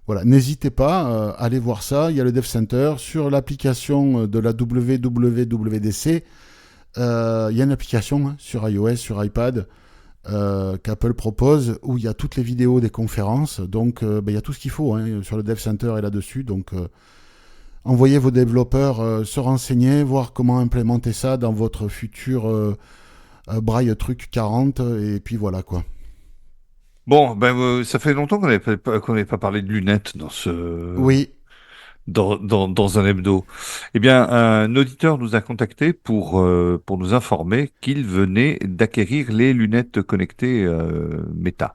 voilà, n'hésitez pas, allez voir ça. Il y a le Dev Center sur l'application de la WWDC. Il y a une application hein, sur iOS, sur iPad. Qu'Apple propose où il y a toutes les vidéos des conférences. Donc, il y a tout ce qu'il faut hein, sur le Dev Center et là-dessus. Donc, envoyez vos développeurs se renseigner, voir comment implémenter ça dans votre futur Braille Truc 40. Et puis voilà quoi. Bon, ben ça fait longtemps qu'on n'avait pas parlé de lunettes Oui, dans un hebdo. Eh bien, un auditeur nous a contacté pour nous informer qu'il venait d'acquérir les lunettes connectées Meta.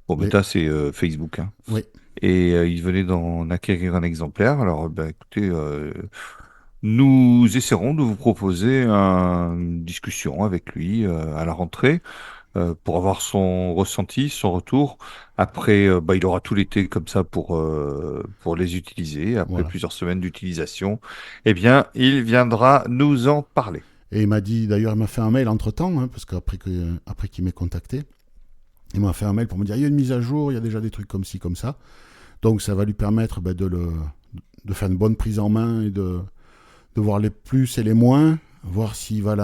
Bon, oui, Meta, c'est Facebook, hein. oui. Et il venait d'en acquérir un exemplaire. Alors, ben, écoutez, nous essaierons de vous proposer une discussion avec lui à la rentrée pour avoir son ressenti, son retour. Après, bah, il aura tout l'été comme ça pour les utiliser. Après Voilà. plusieurs semaines d'utilisation, eh bien, il viendra nous en parler. Et il m'a dit, d'ailleurs, il m'a fait un mail entre-temps, hein, parce après qu'il m'ait contacté, il m'a fait un mail pour me dire, il y a une mise à jour, il y a déjà des trucs comme ci, comme ça. Donc ça va lui permettre de faire une bonne prise en main et de voir les plus et les moins, voir s'il va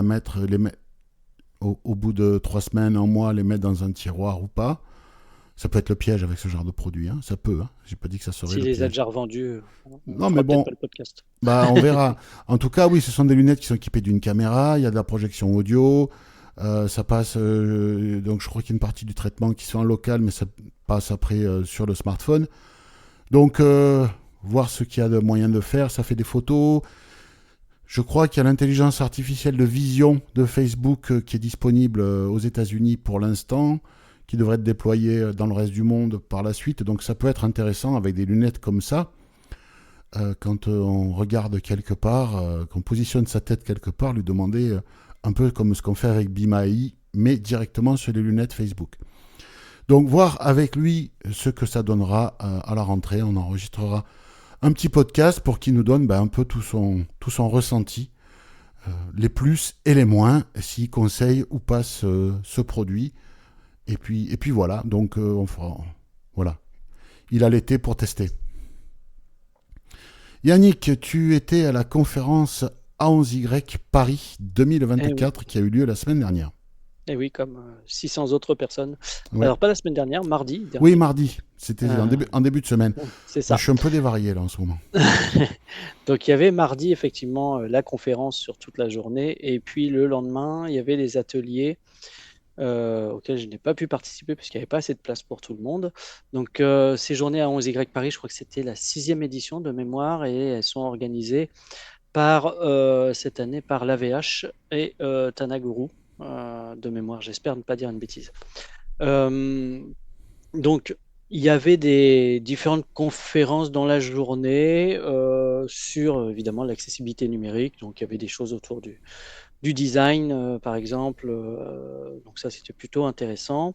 au bout de 3 semaines, un mois, les mettre dans un tiroir ou pas. Ça peut être le piège avec ce genre de produit, hein. Ça peut. Hein. J'ai pas dit que ça serait S'il le les a piège. déjà revendus, on Non, mais fera peut-être bon, pas le podcast. bah on verra. En tout cas, oui, ce sont des lunettes qui sont équipées d'une caméra. Il y a de la projection audio. Ça passe. Donc, je crois qu'il y a une partie du traitement qui se fait en local, mais ça passe après sur le smartphone. Donc, voir ce qu'il y a de moyen de faire. Ça fait des photos. Je crois qu'il y a l'intelligence artificielle de vision de Facebook qui est disponible aux États-Unis pour l'instant, qui devrait être déployée dans le reste du monde par la suite. Donc ça peut être intéressant avec des lunettes comme ça, quand on regarde quelque part, qu'on positionne sa tête quelque part, lui demander un peu comme ce qu'on fait avec BeamAI, mais directement sur les lunettes Facebook. Donc voir avec lui ce que ça donnera à la rentrée. On enregistrera un petit podcast pour qu'il nous donne un peu tout son ressenti, les plus et les moins, s'il conseille ou pas ce produit. Et puis voilà, donc on fera. Voilà. Il a l'été pour tester. Yannick, tu étais à la conférence A11Y Paris Eh oui. 2024 qui a eu lieu la semaine dernière. Et oui, comme 600 autres personnes. Ouais. Alors, pas la semaine dernière, mardi Oui, dernier. mardi. C'était en début de semaine. C'est Moi, ça. je suis un peu dévarié là en ce moment. Donc, il y avait mardi, effectivement, la conférence sur toute la journée. Et puis, le lendemain, il y avait les ateliers auxquels je n'ai pas pu participer parce qu'il n'y avait pas assez de place pour tout le monde. Donc, ces journées à 11Y Paris, je crois que c'était la 6e édition de mémoire et elles sont organisées cette année par l'AVH et Tanaguru de mémoire. J'espère ne pas dire une bêtise. Donc, il y avait des différentes conférences dans la journée sur évidemment l'accessibilité numérique. Donc, il y avait des choses autour du design, par exemple. Donc, ça, c'était plutôt intéressant.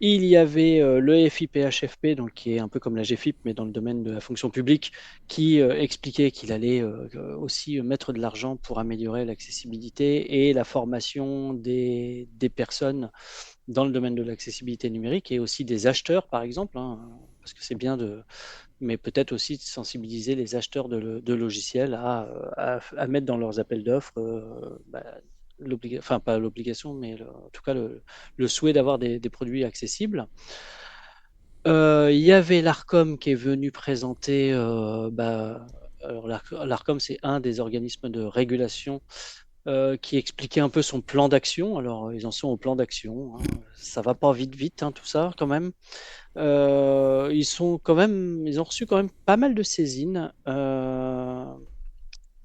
Il y avait le FIPHFP, donc, qui est un peu comme la GFIP, mais dans le domaine de la fonction publique, qui expliquait qu'il allait aussi mettre de l'argent pour améliorer l'accessibilité et la formation des personnes dans le domaine de l'accessibilité numérique et aussi des acheteurs, par exemple, hein, parce que c'est bien mais peut-être aussi de sensibiliser les acheteurs de logiciels à mettre dans leurs appels d'offres pas l'obligation, mais en tout cas le souhait d'avoir des produits accessibles. Il y avait l'ARCOM qui est venu présenter. Alors l'ARCOM, c'est un des organismes de régulation qui expliquait un peu son plan d'action. Alors, ils en sont au plan d'action. Ça va pas vite, tout ça, quand même. Ils ont reçu quand même pas mal de saisines.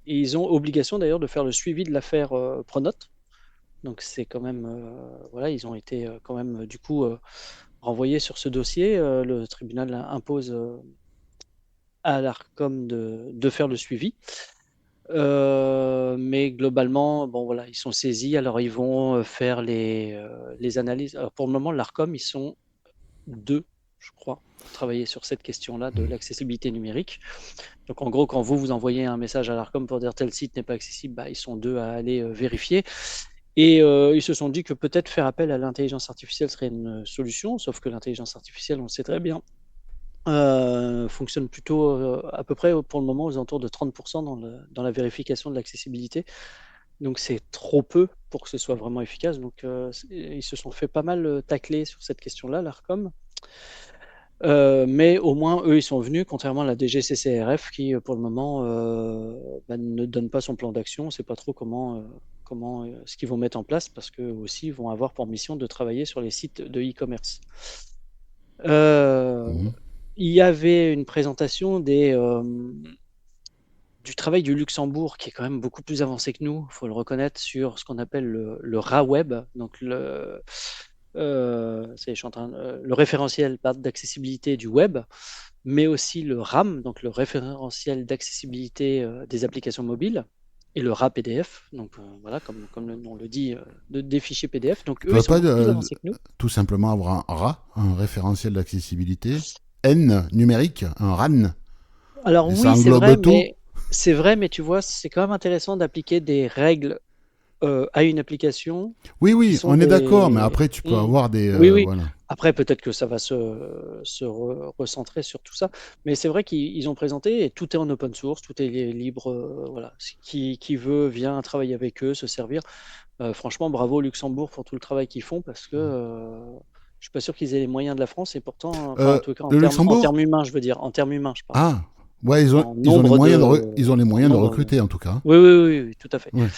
Et ils ont obligation d'ailleurs de faire le suivi de l'affaire Pronote. Donc c'est quand même, voilà, ils ont été quand même du coup renvoyés sur ce dossier. Le tribunal impose à l'ARCOM de faire le suivi. Mais globalement, bon voilà, ils sont saisis. Alors ils vont faire les analyses. Alors, pour le moment, l'ARCOM, ils sont 2, je crois, pour travailler sur cette question-là de l'accessibilité numérique. Donc en gros, quand vous envoyez un message à l'ARCOM pour dire tel site n'est pas accessible, bah, ils sont 2 à aller vérifier. Et ils se sont dit que peut-être faire appel à l'intelligence artificielle serait une solution, sauf que l'intelligence artificielle, on le sait très bien, fonctionne plutôt à peu près pour le moment aux alentours de 30% dans la vérification de l'accessibilité. Donc c'est trop peu pour que ce soit vraiment efficace. Donc ils se sont fait pas mal tacler sur cette question-là, l'ARCOM. Mais au moins, eux, ils sont venus, contrairement à la DGCCRF, qui pour le moment ne donne pas son plan d'action. On ne sait pas trop ce qu'ils vont mettre en place, parce qu'eux aussi vont avoir pour mission de travailler sur les sites de e-commerce. Il y avait une présentation du travail du Luxembourg, qui est quand même beaucoup plus avancé que nous, il faut le reconnaître, sur ce qu'on appelle le RAWeb, donc le référentiel d'accessibilité du web, mais aussi le RAM, donc le référentiel d'accessibilité des applications mobiles, et le RAPDF, donc voilà, comme le nom le dit, des fichiers PDF. Donc eux, ils sont beaucoup plus avancés que nous. Tout simplement avoir un RA, un référentiel d'accessibilité, N numérique, un RAN. Alors et oui, c'est vrai, mais tu vois, c'est quand même intéressant d'appliquer des règles à une application. Oui, on est d'accord, mais après tu peux avoir des... Oui. Voilà. Après, peut-être que ça va se recentrer sur tout ça. Mais c'est vrai qu'ils ont présenté, et tout est en open source, tout est libre. Voilà. Qui veut vient travailler avec eux, se servir. Franchement, bravo au Luxembourg pour tout le travail qu'ils font, parce que je suis pas sûr qu'ils aient les moyens de la France, et pourtant, en tout cas, en termes humains, je veux dire. En termes humains, je parle. Ah, ouais, ils ont les moyens de recruter, en tout cas. Oui, tout à fait. Ouais.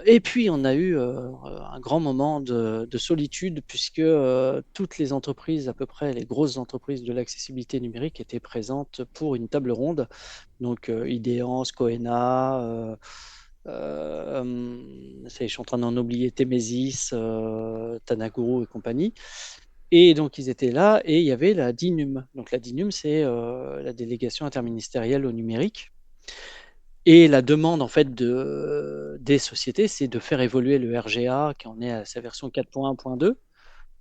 Et puis, on a eu un grand moment de solitude, puisque toutes les entreprises, à peu près les grosses entreprises de l'accessibilité numérique, étaient présentes pour une table ronde. Donc, Ideance, Coena, je suis en train d'en oublier, Temesis, Tanaguru et compagnie. Et donc, ils étaient là, et il y avait la DINUM. Donc, la DINUM, c'est la délégation interministérielle au numérique. Et la demande en fait des sociétés, c'est de faire évoluer le RGA, qui en est à sa version 4.1.2,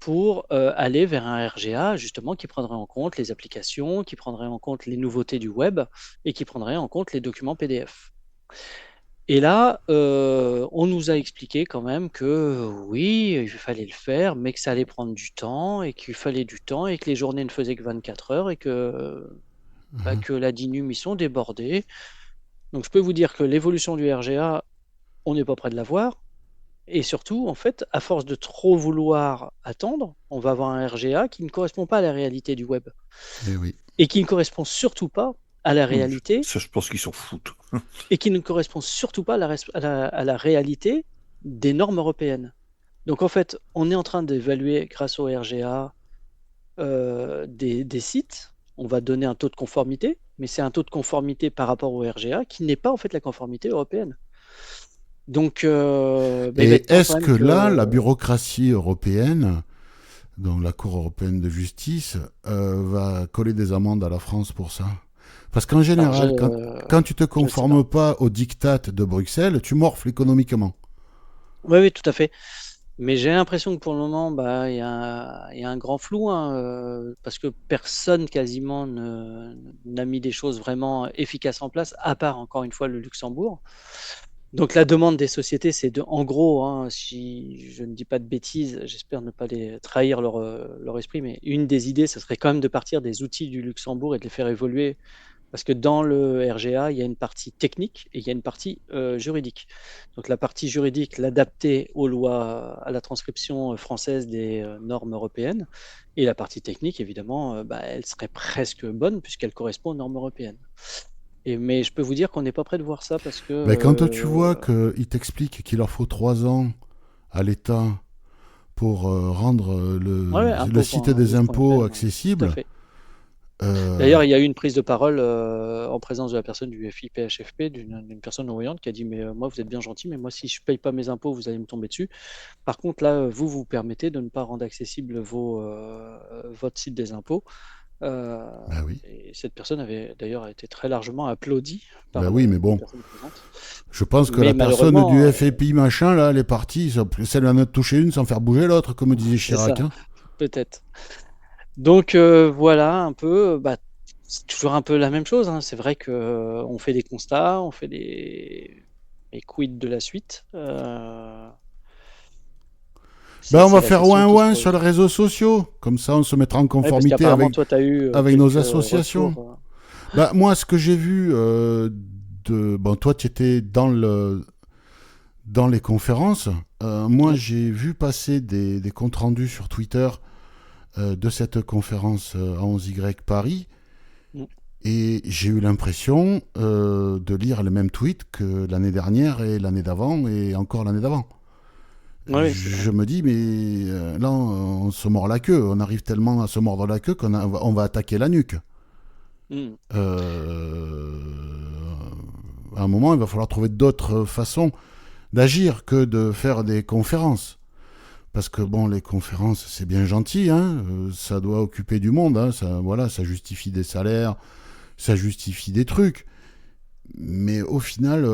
pour aller vers un RGA justement qui prendrait en compte les applications, qui prendrait en compte les nouveautés du web et qui prendrait en compte les documents PDF. Et là, on nous a expliqué quand même que oui, il fallait le faire, mais que ça allait prendre du temps, et qu'il fallait du temps, et que les journées ne faisaient que 24 heures, et que la DINUM, ils sont débordés. Donc je peux vous dire que l'évolution du RGA, on n'est pas près de la voir. Et surtout, en fait, à force de trop vouloir attendre, on va avoir un RGA qui ne correspond pas à la réalité du web. Et qui ne correspond surtout pas à la réalité. Ça, je pense qu'ils s'en foutent. Et qui ne correspond surtout pas à la réalité des normes européennes. Donc en fait, on est en train d'évaluer, grâce au RGA, des sites. On va donner un taux de conformité, mais c'est un taux de conformité par rapport au RGA qui n'est pas en fait la conformité européenne. Donc, est-ce que là, la bureaucratie européenne, donc la Cour européenne de justice, va coller des amendes à la France pour ça? Parce qu'en général, quand tu te conformes pas aux diktats de Bruxelles, tu morfles économiquement. Oui, tout à fait. Mais j'ai l'impression que pour le moment, il y a un grand flou, parce que personne quasiment n'a mis des choses vraiment efficaces en place, à part encore une fois le Luxembourg. Donc la demande des sociétés, c'est en gros, si je ne dis pas de bêtises, j'espère ne pas trahir leur esprit, mais une des idées, ce serait quand même de partir des outils du Luxembourg et de les faire évoluer Parce que dans le RGA, il y a une partie technique et il y a une partie juridique. Donc la partie juridique, l'adapter aux lois, à la transcription française des normes européennes. Et la partie technique, évidemment, elle serait presque bonne puisqu'elle correspond aux normes européennes. Mais je peux vous dire qu'on n'est pas prêt de voir ça parce que... Mais quand tu vois qu'il t'explique qu'il leur faut 3 ans à l'État pour rendre le site des impôts accessible... D'ailleurs, il y a eu une prise de parole en présence de la personne du FIPHFP, d'une personne non-voyante qui a dit mais moi vous êtes bien gentil, mais moi si je paye pas mes impôts, vous allez me tomber dessus. Par contre là, vous permettez de ne pas rendre accessible votre site des impôts. oui. Et cette personne avait d'ailleurs été très largement applaudie par oui, mais bon, personne présente. Je pense que la personne du FFI machin là, elle est partie, celle en a touché une sans faire bouger l'autre, comme disait Chirac. Hein. Peut-être. Donc voilà un peu, c'est toujours un peu la même chose. Hein. C'est vrai qu'on fait des constats, on fait des quid de la suite. On va faire ouin sur les réseaux sociaux, comme ça on se mettra en conformité avec nos associations. Moi, ce que j'ai vu, toi tu étais dans les conférences. Moi, j'ai vu passer des comptes rendus sur Twitter de cette conférence à 11Y Paris. Et j'ai eu l'impression de lire les mêmes tweets que l'année dernière et l'année d'avant et encore l'année d'avant. Je me dis, mais là, on se mord la queue. On arrive tellement à se mordre la queue qu'on va attaquer la nuque. À un moment, il va falloir trouver d'autres façons d'agir que de faire des conférences. Parce que les conférences, c'est bien gentil, hein, ça doit occuper du monde, hein, ça justifie des salaires, ça justifie des trucs. Mais au final,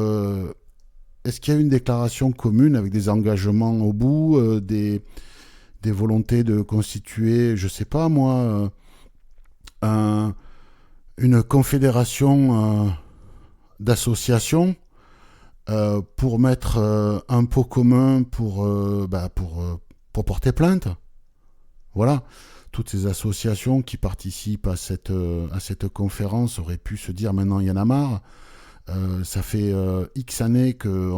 est-ce qu'il y a une déclaration commune avec des engagements au bout, des volontés de constituer, je sais pas moi, une confédération d'associations pour mettre un pot commun pour porter plainte. Voilà. Toutes ces associations qui participent à cette conférence auraient pu se dire maintenant il y en a marre. Ça fait X années que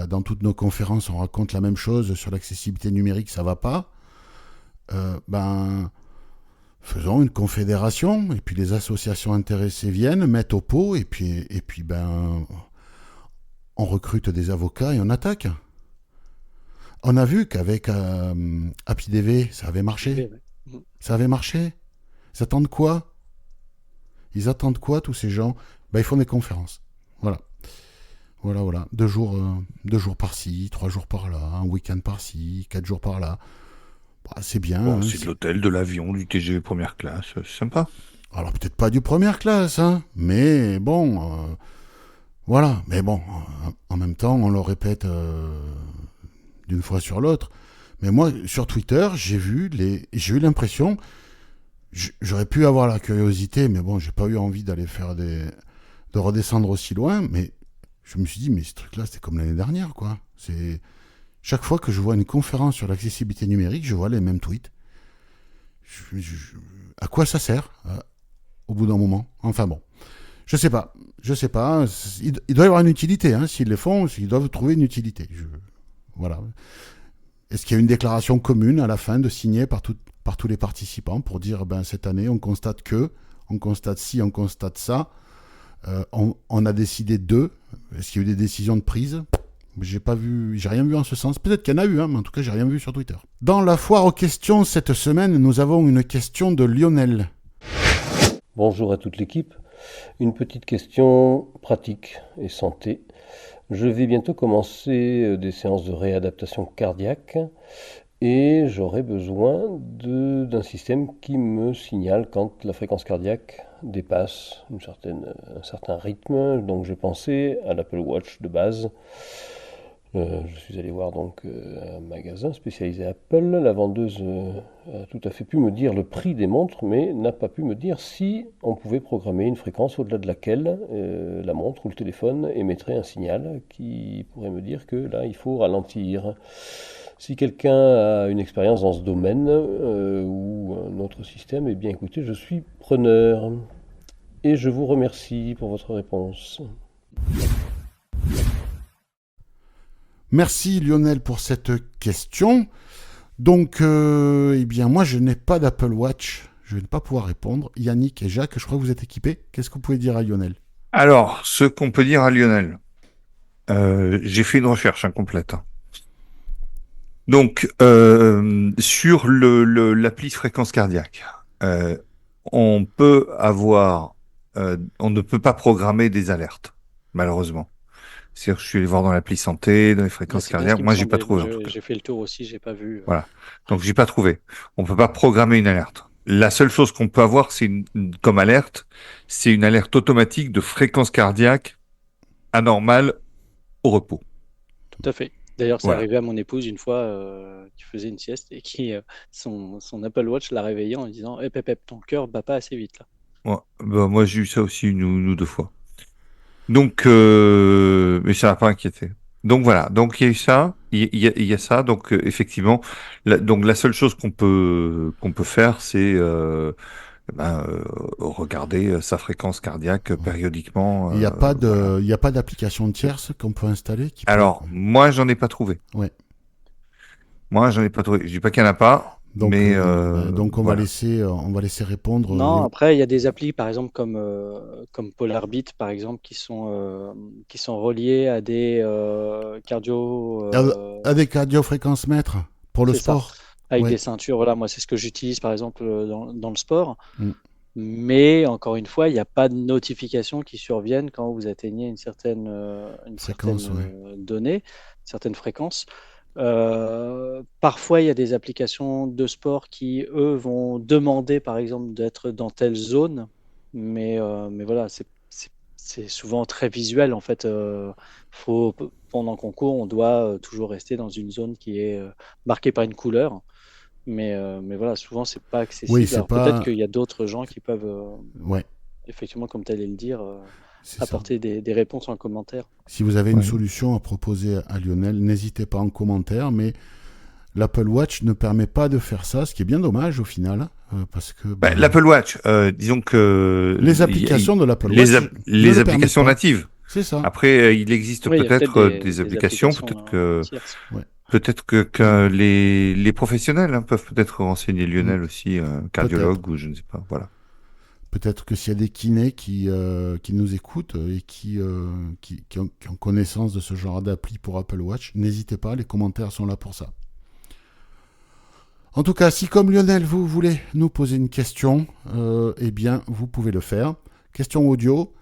dans toutes nos conférences on raconte la même chose sur l'accessibilité numérique, ça va pas. Faisons une confédération et puis les associations intéressées viennent, mettent au pot et puis on recrute des avocats et on attaque. On a vu qu'avec HappyDV, ça avait marché. Ça avait marché. Ils attendent quoi ? Ils attendent quoi, tous ces gens ? Ils font des conférences. Voilà. 2 jours par-ci, 3 jours par-là, un week-end par-ci, 4 jours par-là. C'est bien. C'est de l'hôtel, de l'avion, du TGV première classe. C'est sympa. Alors, peut-être pas du première classe, hein, mais bon... Voilà, mais bon, en même temps, on le répète d'une fois sur l'autre. Mais moi, sur Twitter, j'ai eu l'impression, j'aurais pu avoir la curiosité, mais bon, j'ai pas eu envie d'aller de redescendre aussi loin. Mais je me suis dit, mais ce truc-là, c'était comme l'année dernière, quoi. C'est chaque fois que je vois une conférence sur l'accessibilité numérique, je vois les mêmes tweets. À quoi ça sert au bout d'un moment ? Enfin bon. Je sais pas. Il doit y avoir une utilité. Hein. S'ils les font, ils doivent trouver une utilité. Voilà. Est-ce qu'il y a une déclaration commune à la fin de signer par tous les participants pour dire cette année, on constate ci, on constate ça. On a décidé de. Est-ce qu'il y a eu des décisions de prise ? J'ai rien vu en ce sens. Peut-être qu'il y en a eu, hein, mais en tout cas, j'ai rien vu sur Twitter. Dans la foire aux questions cette semaine, nous avons une question de Lionel. Bonjour à toute l'équipe. Une petite question pratique et santé. Je vais bientôt commencer des séances de réadaptation cardiaque et j'aurai besoin d'un système qui me signale quand la fréquence cardiaque dépasse un certain rythme. Donc j'ai pensé à l'Apple Watch de base. Je suis allé voir donc un magasin spécialisé Apple. La vendeuse a tout à fait pu me dire le prix des montres, mais n'a pas pu me dire si on pouvait programmer une fréquence au-delà de laquelle la montre ou le téléphone émettrait un signal qui pourrait me dire que là, il faut ralentir. Si quelqu'un a une expérience dans ce domaine ou un autre système, eh bien écoutez, je suis preneur. et je vous remercie pour votre réponse. Merci Lionel pour cette question. Donc, eh bien, moi, je n'ai pas d'Apple Watch. Je ne vais pas pouvoir répondre. Yannick et Jacques, je crois que vous êtes équipés. Qu'est-ce que vous pouvez dire à Lionel ? Alors, ce qu'on peut dire à Lionel, j'ai fait une recherche incomplète. Donc, sur l'appli fréquence cardiaque, on ne peut pas programmer des alertes, malheureusement. C'est-à-dire que je suis allé voir dans l'appli santé, dans les fréquences cardiaques. Moi, j'ai pas trouvé. J'ai fait le tour aussi, j'ai pas vu. Voilà. Donc, j'ai pas trouvé. On peut pas programmer une alerte. La seule chose qu'on peut avoir, comme alerte, c'est une alerte automatique de fréquence cardiaque anormale au repos. Tout à fait. D'ailleurs, c'est Voilà. arrivé à mon épouse une fois qui faisait une sieste et qui son Apple Watch l'a réveillée en lui disant ton cœur bat pas assez vite là. Ouais. Bah, moi, j'ai eu ça aussi une ou deux fois. Donc, mais ça m'a pas inquiété. Donc voilà. Donc il y a eu ça, il y a ça. Donc effectivement, donc la seule chose qu'on peut faire, c'est regarder sa fréquence cardiaque périodiquement. Il n'y a pas voilà. il y a pas d'application tierce qu'on peut installer qui Alors moi, j'en ai pas trouvé. Ouais. Moi, j'en ai pas trouvé. Je dis pas qu'il y en a pas. Donc, mais donc on voilà. va laisser répondre. Non, après il y a des applis par exemple comme Polarbeat par exemple qui sont reliés à des cardio à des cardiofréquences mètres pour le c'est ça, sport. avec Ouais. des ceintures. Voilà, moi c'est ce que j'utilise par exemple dans le sport. Mm. Mais encore une fois, il n'y a pas de notifications qui surviennent quand vous atteignez une certaine Fréquence, donnée, une certaine fréquence. Parfois, il y a des applications de sport qui, eux, vont demander, par exemple, d'être dans telle zone. Mais voilà, c'est souvent très visuel. En fait, pendant qu'on court, on doit toujours rester dans une zone qui est marquée par une couleur. Mais voilà, souvent, c'est pas accessible. Oui, c'est Alors, pas... peut-être qu'il y a d'autres gens qui peuvent, Ouais. effectivement, comme tu allais le dire, C'est apporter des réponses en commentaire. Si vous avez une solution à proposer à Lionel, n'hésitez pas en commentaire, mais l'Apple Watch ne permet pas de faire ça, ce qui est bien dommage au final, parce que... l'Apple Watch, disons que... Les applications de l'Apple Watch... Les applications natives. C'est ça. Après, il existe Oui, peut-être des applications, peut-être que les professionnels peuvent peut-être renseigner Lionel aussi, cardiologue ou je ne sais pas, voilà. Peut-être que s'il y a des kinés qui nous écoutent et qui ont connaissance de ce genre d'appli pour Apple Watch, n'hésitez pas, les commentaires sont là pour ça. En tout cas, si comme Lionel, vous voulez nous poser une question, eh bien, vous pouvez le faire. Question audio,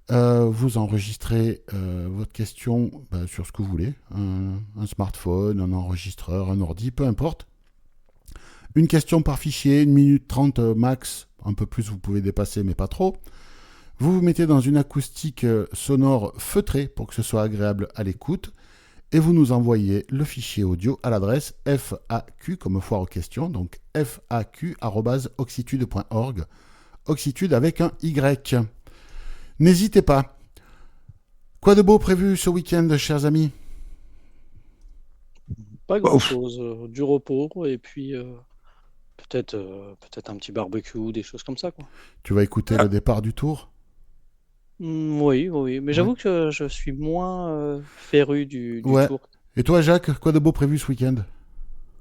vous enregistrez votre question sur ce que vous voulez, un smartphone, un enregistreur, un ordi, peu importe. Une question par fichier, 1 minute 30 max, un peu plus vous pouvez dépasser mais pas trop. Vous vous mettez dans une acoustique sonore feutrée pour que ce soit agréable à l'écoute et vous nous envoyez le fichier audio à l'adresse FAQ comme foire aux questions, donc faq@oxitude.org, Oxitude avec un Y. N'hésitez pas. Quoi de beau prévu ce week-end, chers amis ? Pas grand-chose, du repos et puis peut-être un petit barbecue, des choses comme ça, quoi. Tu vas écouter le départ du Tour ? Oui, mais j'avoue que je suis moins féru du Tour. Et toi, Jacques, quoi de beau prévu ce week-end ?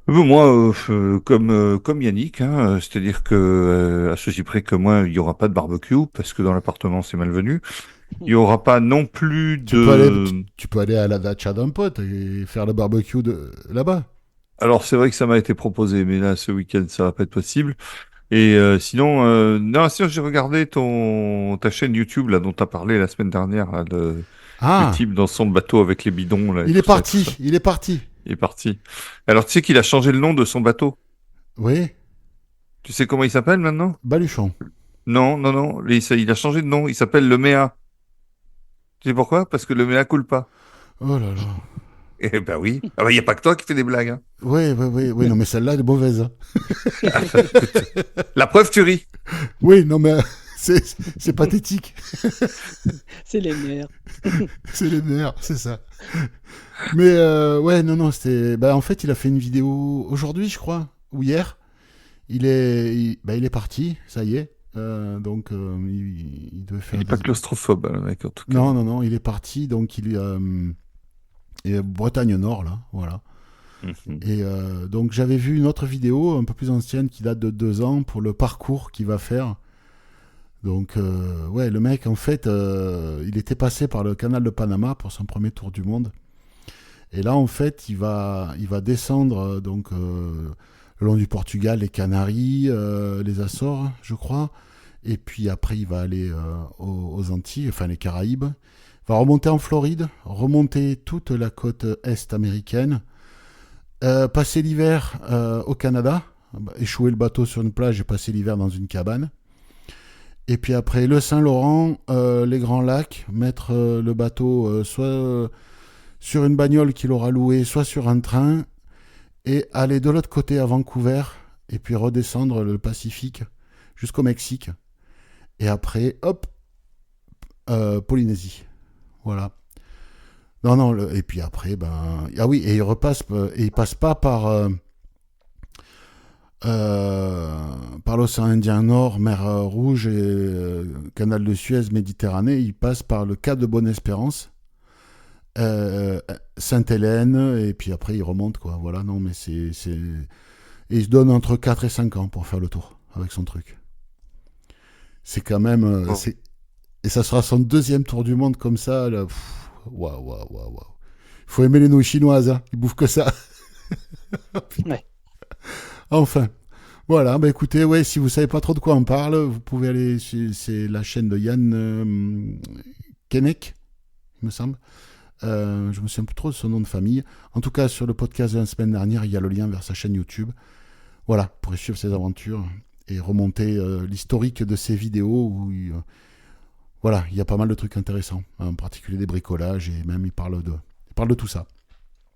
Moi, comme Yannick, c'est-à-dire que à ceci près que moi, il n'y aura pas de barbecue parce que dans l'appartement c'est malvenu. Il n'y aura pas non plus Tu peux aller à la dacha d'un pote et faire le barbecue là-bas. Alors c'est vrai que ça m'a été proposé, mais là ce week-end ça va pas être possible. Et sinon, j'ai regardé ta chaîne YouTube là dont tu as parlé la semaine dernière, là, le type dans son bateau avec les bidons là. Il est parti. Il est parti. Alors tu sais qu'il a changé le nom de son bateau. Oui. Tu sais comment il s'appelle maintenant ? Baluchon. Non. Il a changé de nom. Il s'appelle le Méa. Tu sais pourquoi ? Parce que le Méa coule pas. Oh là là. Eh ben oui. Il n'y a pas que toi qui fais des blagues. Hein. Oui. Non, mais celle-là, elle est mauvaise. Hein. La preuve, tu ris. Oui, non, mais c'est pathétique. C'est les nerfs. C'est les nerfs, c'est ça. Mais non, c'était... en fait, il a fait une vidéo aujourd'hui, je crois, ou hier. Il est parti, ça y est. Donc, il devait faire. Il n'est pas claustrophobe, le mec, en tout cas. Non, il est parti. Donc, il est Bretagne Nord, là. Voilà. Et donc, j'avais vu une autre vidéo un peu plus ancienne qui date de 2 ans pour le parcours qu'il va faire. Donc, ouais, le mec, en fait, il était passé par le canal de Panama pour son premier tour du monde. Et là, en fait, il va descendre donc le long du Portugal, les Canaries, les Açores, je crois. Et puis après, il va aller aux Antilles, enfin les Caraïbes. Il va remonter en Floride, remonter toute la côte est américaine, passer l'hiver au Canada, échouer le bateau sur une plage et passer l'hiver dans une cabane. Et puis après, le Saint-Laurent, les Grands Lacs, mettre le bateau soit sur une bagnole qu'il aura louée, soit sur un train, et aller de l'autre côté à Vancouver, et puis redescendre le Pacifique jusqu'au Mexique. Et après, hop, Polynésie. Voilà. Non, et puis après, ah oui, et il passe pas par l'océan Indien Nord, mer Rouge et canal de Suez, Méditerranée. Il passe par le cap de Bonne-Espérance, Sainte-Hélène, et puis après il remonte, quoi. Voilà, non, mais et il se donne entre 4 et 5 ans pour faire le tour avec son truc. C'est quand même et ça sera son 2e tour du monde comme ça, là. Waouh. Il faut aimer les nouilles chinoises, hein. Ils bouffent que ça. Ouais. Enfin, voilà, écoutez, ouais, si vous savez pas trop de quoi on parle, vous pouvez aller, c'est la chaîne de Yann Keinec, il me semble. Je me souviens plus trop de son nom de famille. En tout cas, sur le podcast de la semaine dernière, il y a le lien vers sa chaîne YouTube. Voilà, vous pourrez suivre ses aventures et remonter l'historique de ses vidéos où voilà, il y a pas mal de trucs intéressants, en particulier des bricolages, et même il parle de tout ça.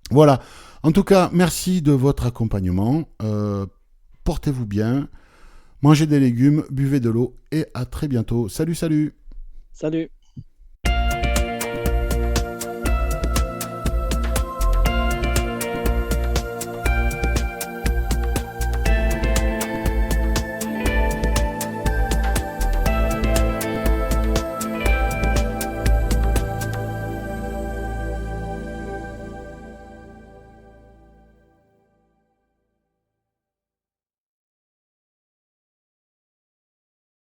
Voilà, en tout cas, merci de votre accompagnement. Portez-vous bien, mangez des légumes, buvez de l'eau, et à très bientôt. Salut. Salut.